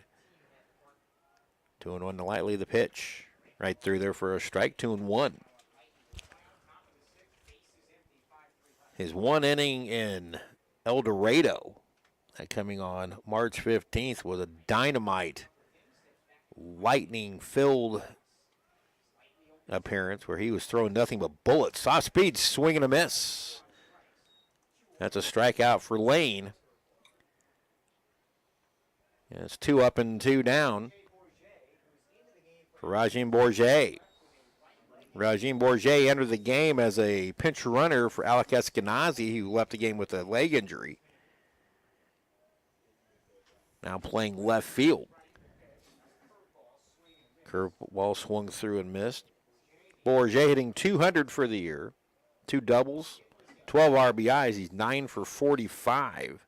A: 2-1 to lightly the pitch. Right through there for a strike, 2-1. His 1 inning in El Dorado, coming on March 15th, was a dynamite, lightning-filled appearance where he was throwing nothing but bullets. Soft speed, swing and a miss. That's a strikeout for Lane. And it's 2 up and 2 down for Rajim Bourget. Rajim Bourget entered the game as a pinch runner for Alec Eskenazi, who left the game with a leg injury. Now playing left field. Curveball swung through and missed. Bourget hitting .200 for the year. 2 doubles, 12 RBIs. He's 9 for 45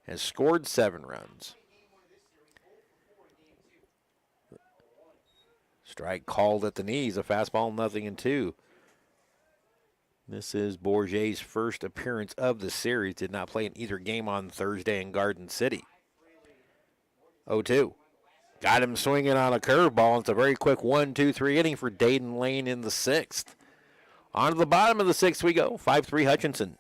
A: and scored 7 runs. Strike called at the knees, a fastball, 0-2. This is Bourget's first appearance of the series. Did not play in either game on Thursday in Garden City. 0-2. Got him swinging on a curveball. It's a very quick 1-2-3 inning for Dayton Lane in the 6th. On to the bottom of the 6th we go. 5-3 Hutchinson.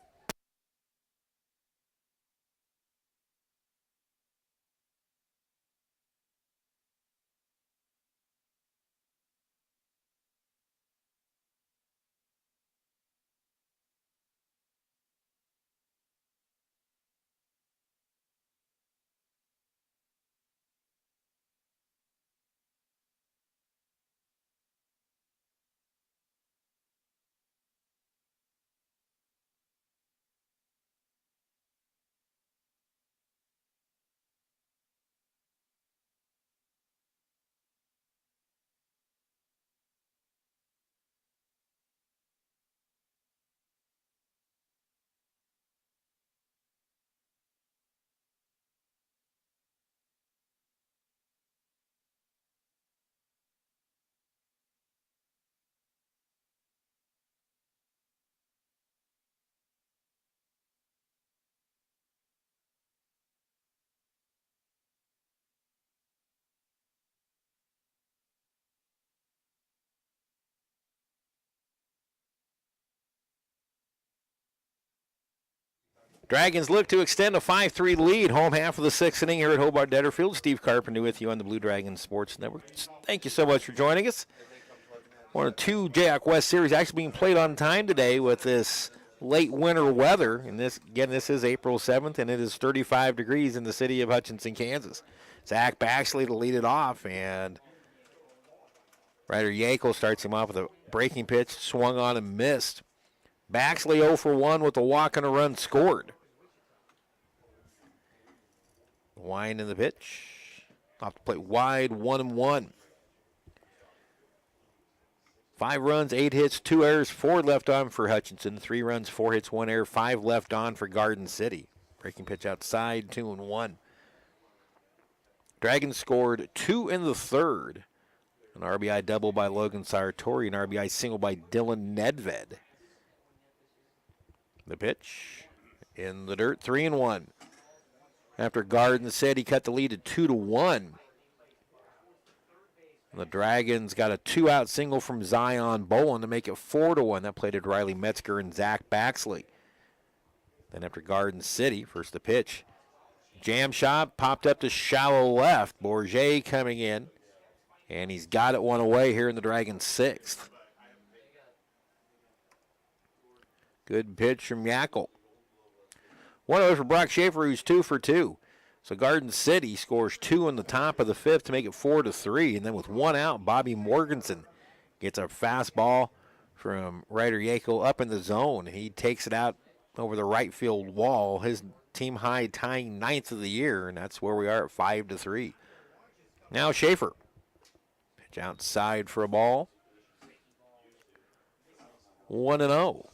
A: Dragons look to extend a 5-3 lead. Home half of the 6th inning here at Hobart-Detter Field. Steve Carpenter with you on the Blue Dragons Sports Network. Thank you so much for joining us. One of 2 Jayhawk West series actually being played on time today with this late winter weather. And this is April 7th, and it is 35 degrees in the city of Hutchinson, Kansas. Zach Baxley to lead it off, and Ryder Yankel starts him off with a breaking pitch, swung on and missed. Baxley 0 for 1 with a walk and a run scored. Wind in the pitch. Off the plate wide, 1-1. 5 runs, 8 hits, 2 errors, 4 left on for Hutchinson. 3 runs, 4 hits, 1 error, 5 left on for Garden City. Breaking pitch outside, 2-1. Dragons scored 2 in the 3rd. An RBI double by Logan Sartori, an RBI single by Dylan Nedved. The pitch in the dirt, 3-1. After Garden City cut the lead to 2-1. The Dragons got a 2-out single from Zion Bowen to make it 4-1. That played at Riley Metzger and Zach Baxley. Then after Garden City, first the pitch. Jam shot popped up to shallow left. Bourget coming in. And he's got it one away here in the Dragons' 6th. Good pitch from Yankel. One over for Brock Schaefer, who's 2 for 2. So Garden City scores 2 in the top of the 5th to make it 4-3. And then with 1 out, Bobby Morgenson gets a fastball from Ryder Yako up in the zone. He takes it out over the right field wall. His team high tying 9th of the year, and that's where we are at 5-3. Now Schaefer. Pitch outside for a ball. 1-0.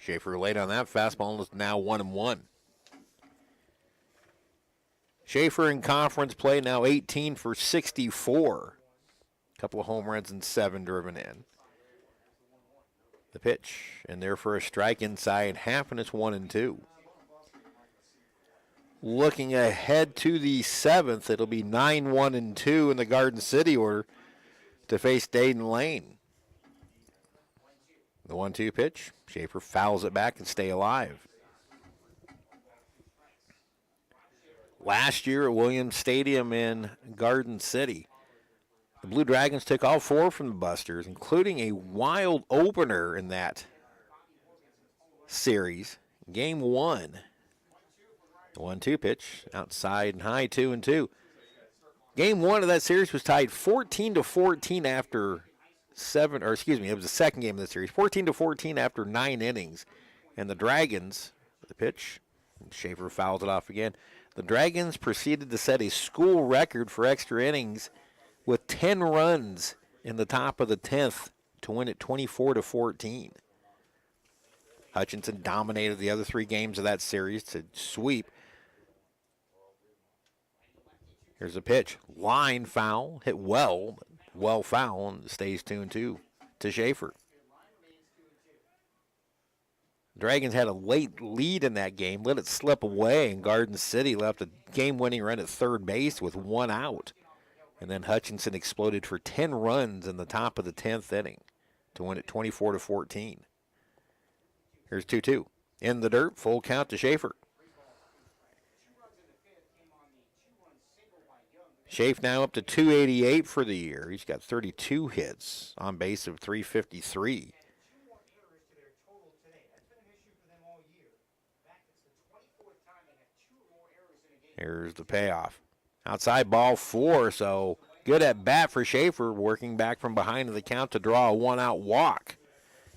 A: Schaefer late on that fastball is now 1-1. Schaefer in conference play now 18 for 64. A couple of home runs and 7 driven in. The pitch, and there for a strike inside half, and it's 1-2. Looking ahead to the 7th, it'll be 9-1-2 in the Garden City order to face Dayton Lane. The 1-2 pitch. Schaefer fouls it back and stay alive. Last year at Williams Stadium in Garden City, the Blue Dragons took all 4 from the Busters, including a wild opener in that series. Game 1. The 1-2 pitch, outside and high, 2-2. Game 1 of that series was tied 14-14 after it was the second game of the series, 14-14 after 9 innings. And the Dragons, the pitch, Schaefer fouls it off again. The Dragons proceeded to set a school record for extra innings with 10 runs in the top of the 10th to win it 24-14. Hutchinson dominated the other 3 games of that series to sweep. Here's a pitch. Line foul, hit well foul, and stays 2-2 to Schaefer. Dragons had a late lead in that game, let it slip away, and Garden City left a game-winning run at third base with 1 out. And then Hutchinson exploded for 10 runs in the top of the 10th inning to win it 24-14. Here's 2-2. In the dirt, full count to Schaefer. Schaefer now up to 288 for the year. He's got 32 hits, on base of 353. Here's the payoff. Outside ball 4, so good at bat for Schaefer, working back from behind the count to draw a 1-out walk.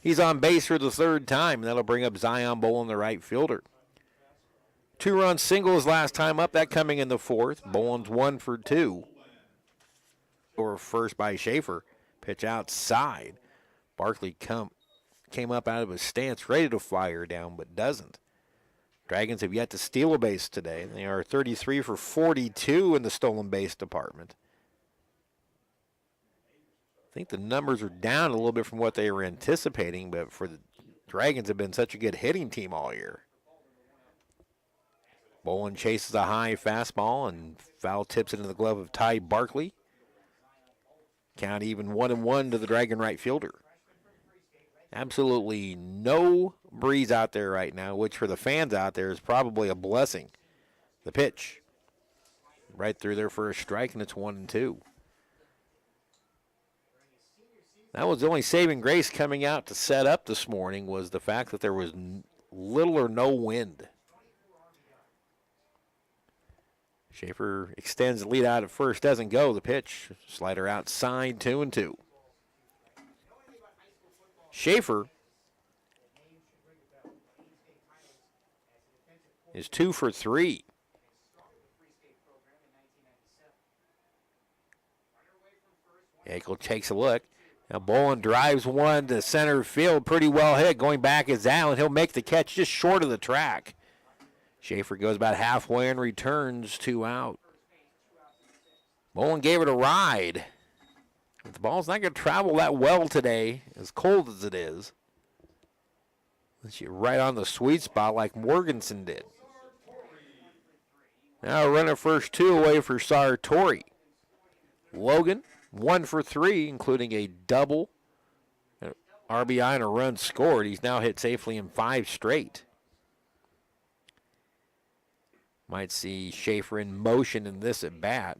A: He's on base for the 3rd time, and that'll bring up Zion Bolin, the right fielder. 2-run single his last time up, that coming in the 4th. Bolin's 1 for 2. Or first by Schaefer. Pitch outside. Barkley came up out of his stance, ready to fire down, but doesn't. Dragons have yet to steal a base today. They are 33 for 42 in the stolen base department. I think the numbers are down a little bit from what they were anticipating, but for the Dragons have been such a good hitting team all year. Bolin chases a high fastball and foul tips it into the glove of Ty Barkley. Count even 1-1 to the Dragon right fielder. Absolutely no breeze out there right now, which for the fans out there is probably a blessing. The pitch. Right through there for a strike, and it's 1-2. That was the only saving grace coming out to set up this morning, was the fact that there was little or no wind. Schaefer extends the lead out at first, doesn't go. The pitch, slider outside, 2-2. Schaefer is 2 for 3. Yackel takes a look. Now Bolin drives one to center field, pretty well hit. Going back is Allen. He'll make the catch just short of the track. Schaefer goes about halfway and returns 2 out. Bolin gave it a ride. But the ball's not going to travel that well today, as cold as it is. Let's get right on the sweet spot like Morgenson did. Now a runner first 2 away for Sartori. Logan, 1 for 3, including a double, an RBI, and a run scored. He's now hit safely in 5 straight. Might see Schaefer in motion in this at bat.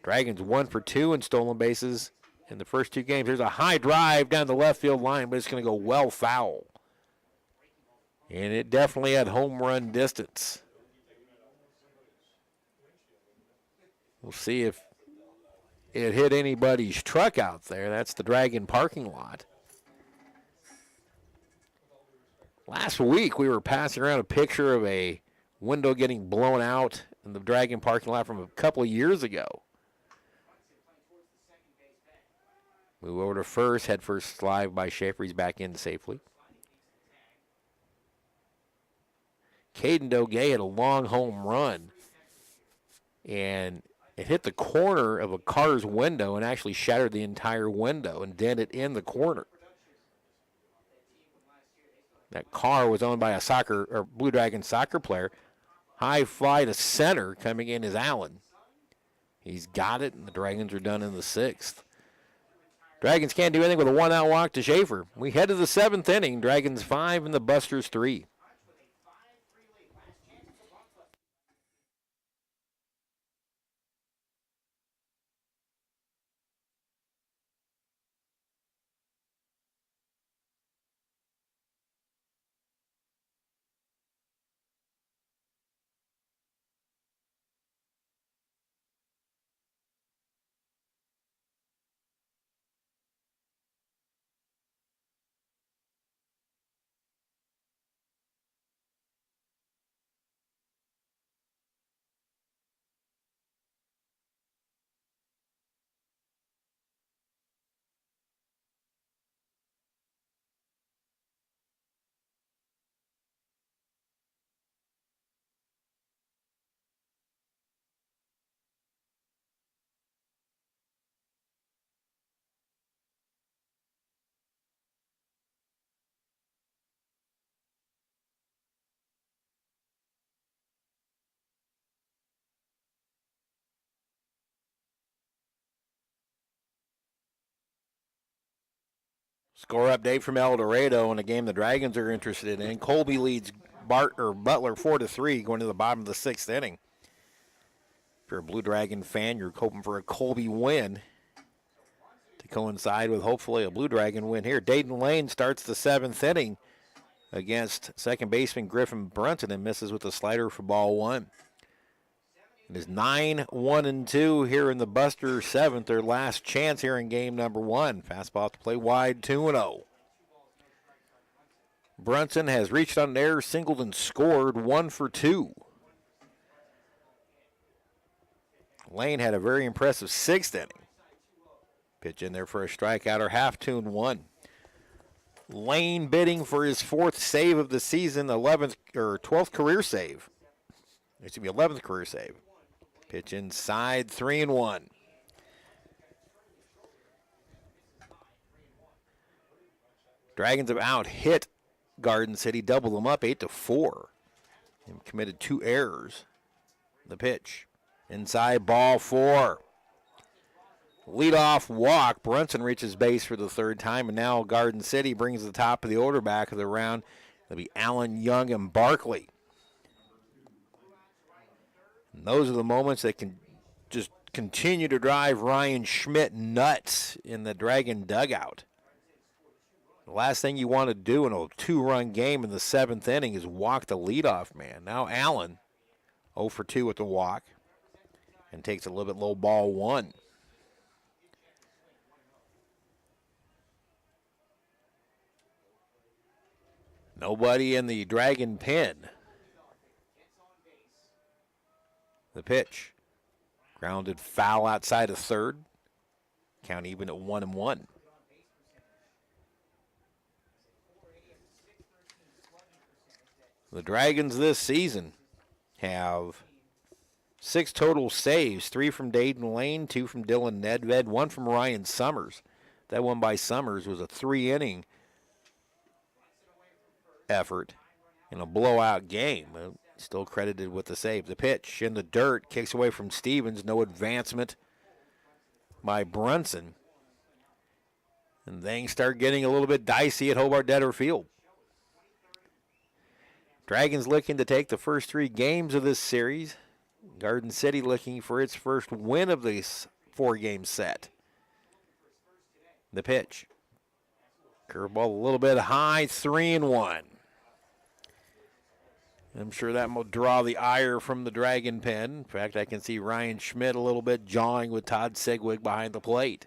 A: Dragons 1 for 2 in stolen bases in the first two games. There's a high drive down the left field line, but it's going to go well foul. And it definitely had home run distance. We'll see if it hit anybody's truck out there. That's the Dragon parking lot. Last week, we were passing around a picture of a window getting blown out in the Dragon parking lot from a couple of years ago. Move over to first. Head first slide by Schaefer. He's back in safely. Caden Doge had a long home run. And it hit the corner of a car's window and actually shattered the entire window and dented in the corner. That car was owned by a Blue Dragon soccer player. High fly to center coming in is Allen. He's got it, and the Dragons are done in the sixth. Dragons can't do anything with a one-out walk to Schaefer. We head to the seventh inning. Dragons 5 and the Busters 3. Score update from El Dorado in a game the Dragons are interested in. Colby leads Butler 4-3 going to the bottom of the sixth inning. If you're a Blue Dragon fan, you're hoping for a Colby win to coincide with hopefully a Blue Dragon win here. Dayton Lane starts the seventh inning against second baseman Griffin Brunson and misses with a slider for ball one. It is 9-1-2 here in the Buster seventh, their last chance here in game number one. Fastball to play wide, 2-0. Brunson has reached on an error, singled, and scored 1 for 2. Lane had a very impressive sixth inning. Pitch in there for a strikeout or half, 2-1. Lane bidding for his fourth save of the season, 12th career save. It should be 11th career save. Pitch inside, 3-1. Dragons have out-hit Garden City, doubled them up 8-4. And committed 2 errors. The pitch. Inside, ball 4. Leadoff walk. Brunson reaches base for the third time, and now Garden City brings the top of the order back of the round. It'll be Allen, Young, and Barkley. And those are the moments that can just continue to drive Ryan Schmidt nuts in the Dragon dugout. The last thing you want to do in a 2-run game in the seventh inning is walk the leadoff man. Now Allen, 0 for 2 with the walk, and takes a little bit low, ball 1. Nobody in the Dragon pen. The pitch. Grounded foul outside of third. Count even at 1-1. The Dragons this season have 6 total saves, 3 from Dayton Lane, 2 from Dylan Nedved, 1 from Ryan Summers. That one by Summers was a 3-inning effort in a blowout game. Still credited with the save. The pitch in the dirt, kicks away from Stevens. No advancement by Brunson. And things start getting a little bit dicey at Hobart-Detter Field. Dragons looking to take the first 3 games of this series. Garden City looking for its first win of this 4-game set. The pitch. Curveball a little bit high, 3-1. I'm sure that will draw the ire from the Dragon pen. In fact, I can see Ryan Schmidt a little bit jawing with Todd Segwig behind the plate.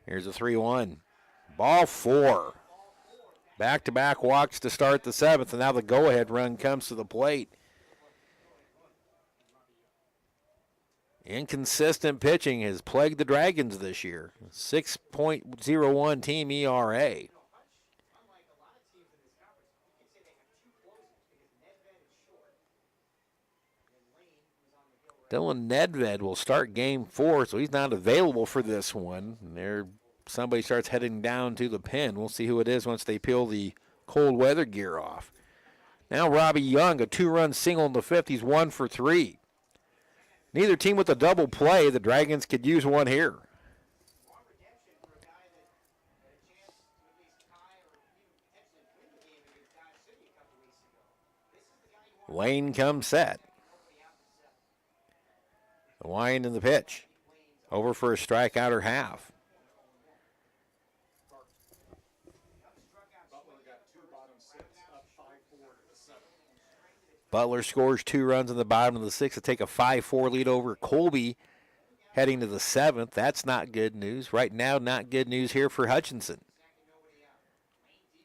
A: Here's a 3-1. Ball 4. Back-to-back walks to start the 7th, and now the go-ahead run comes to the plate. Inconsistent pitching has plagued the Dragons this year. 6.01 team ERA. Dylan Nedved will start game 4, so he's not available for this one. Somebody starts heading down to the pen. We'll see who it is once they peel the cold weather gear off. Now Robbie Young, a 2-run single in the 5th. He's 1 for 3. Neither team with a double play. The Dragons could use one here. Lane comes set. The wind and the pitch. Over for a strikeout or half. Butler scores 2 runs in the bottom of the 6th to take a 5-4 lead over Colby heading to the 7th. That's not good news. Right now, not good news here for Hutchinson.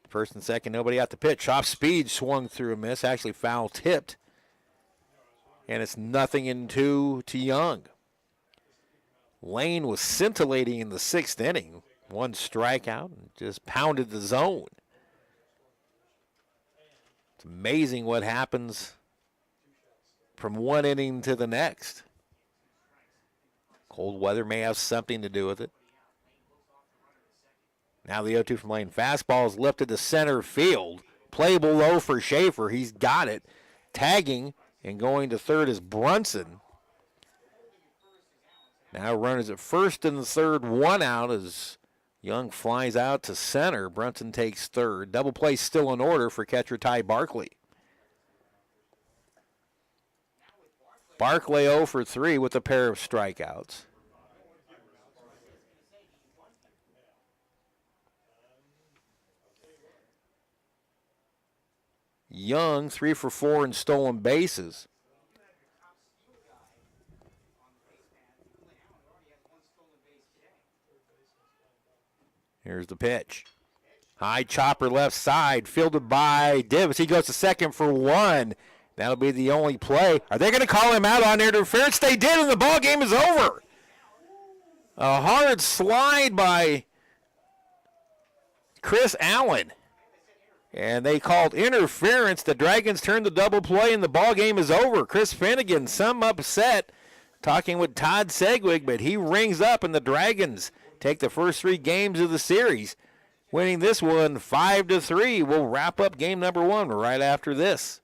A: First and second, nobody out to pitch. Off speed, swung through a miss, actually foul tipped. And it's 0-2 to Young. Lane was scintillating in the 6th inning. 1 strikeout and just pounded the zone. It's amazing what happens from one inning to the next. Cold weather may have something to do with it. Now the 0-2 from Lane. Fastball is lifted to center field. Playable low for Schaefer. He's got it. Tagging and going to third is Brunson. Now runners at first and the third. 1 out as Young flies out to center. Brunson takes third. Double play still in order for catcher Ty Barkley. Barkley 0 for 3 with a pair of strikeouts. Young 3 for 4 in stolen bases. Here's the pitch. High chopper left side, fielded by Divis. He goes to second for 1. That'll be the only play. Are they going to call him out on interference? They did, and the ball game is over. A hard slide by Chris Allen. And they called interference. The Dragons turned the double play, and the ball game is over. Chris Finnegan, some upset, talking with Todd Segwig, but he rings up, and the Dragons take the first 3 games of the series, winning this one 5-3. We'll wrap up game number 1 right after this.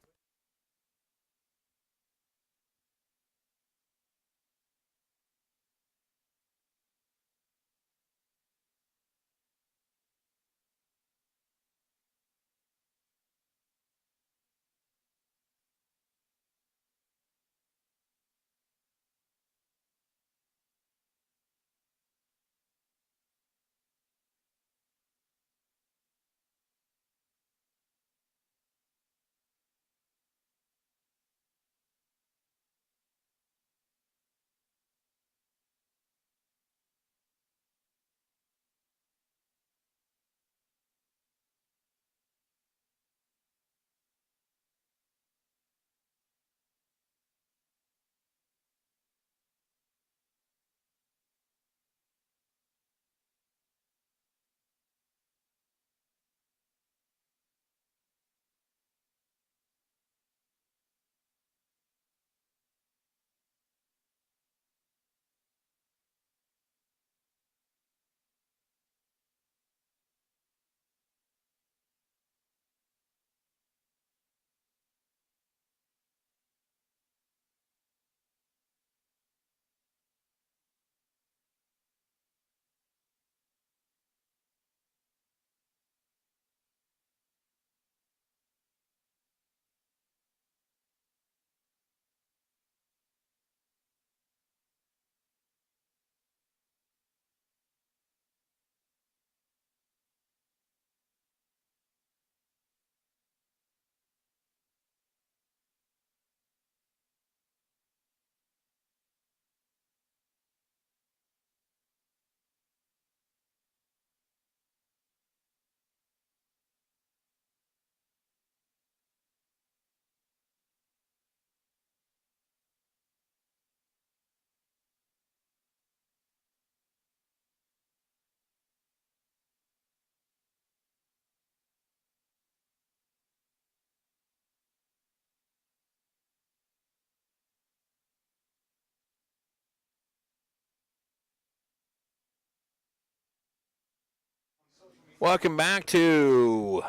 A: Welcome back to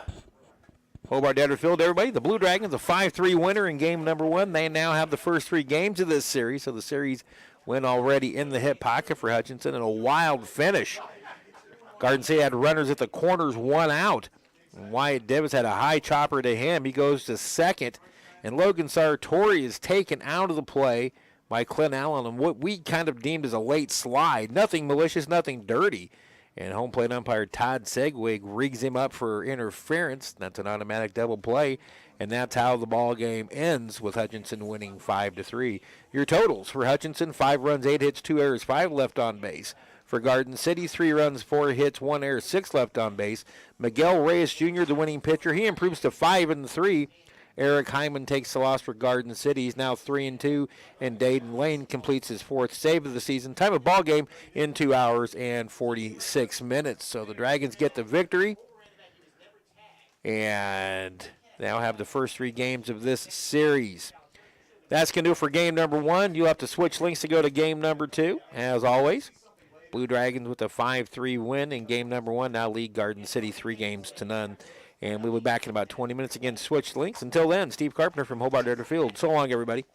A: Hobart-Detter Field, everybody. The Blue Dragons, a 5-3 winner in game number 1. They now have the first 3 games of this series, so the series went already in the hip pocket for Hutchinson, and a wild finish. Garden City had runners at the corners, 1 out. And Wyatt Davis had a high chopper to him. He goes to second, and Logan Sartori is taken out of the play by Clint Allen on what we kind of deemed as a late slide. Nothing malicious, nothing dirty. And home plate umpire Todd Segwig rigs him up for interference. That's an automatic double play. And that's how the ball game ends, with Hutchinson winning 5-3. Your totals for Hutchinson: 5 runs, 8 hits, 2 errors, 5 left on base. For Garden City, 3 runs, 4 hits, 1 error, 6 left on base. Miguel Reyes Jr., the winning pitcher, he improves to 5-3. Eric Hyman takes the loss for Garden City. He's now 3-2, and Dayton Lane completes his 4th save of the season. Time of ball game in 2 hours and 46 minutes. So the Dragons get the victory and now have the first 3 games of this series. That's going to do it for game number 1. You'll have to switch links to go to game number 2, as always. Blue Dragons with a 5-3 win in game number 1 now lead Garden City 3-0. And we'll be back in about 20 minutes. Again, switch links. Until then, Steve Carpenter from Hobart-Detter Field. So long, everybody.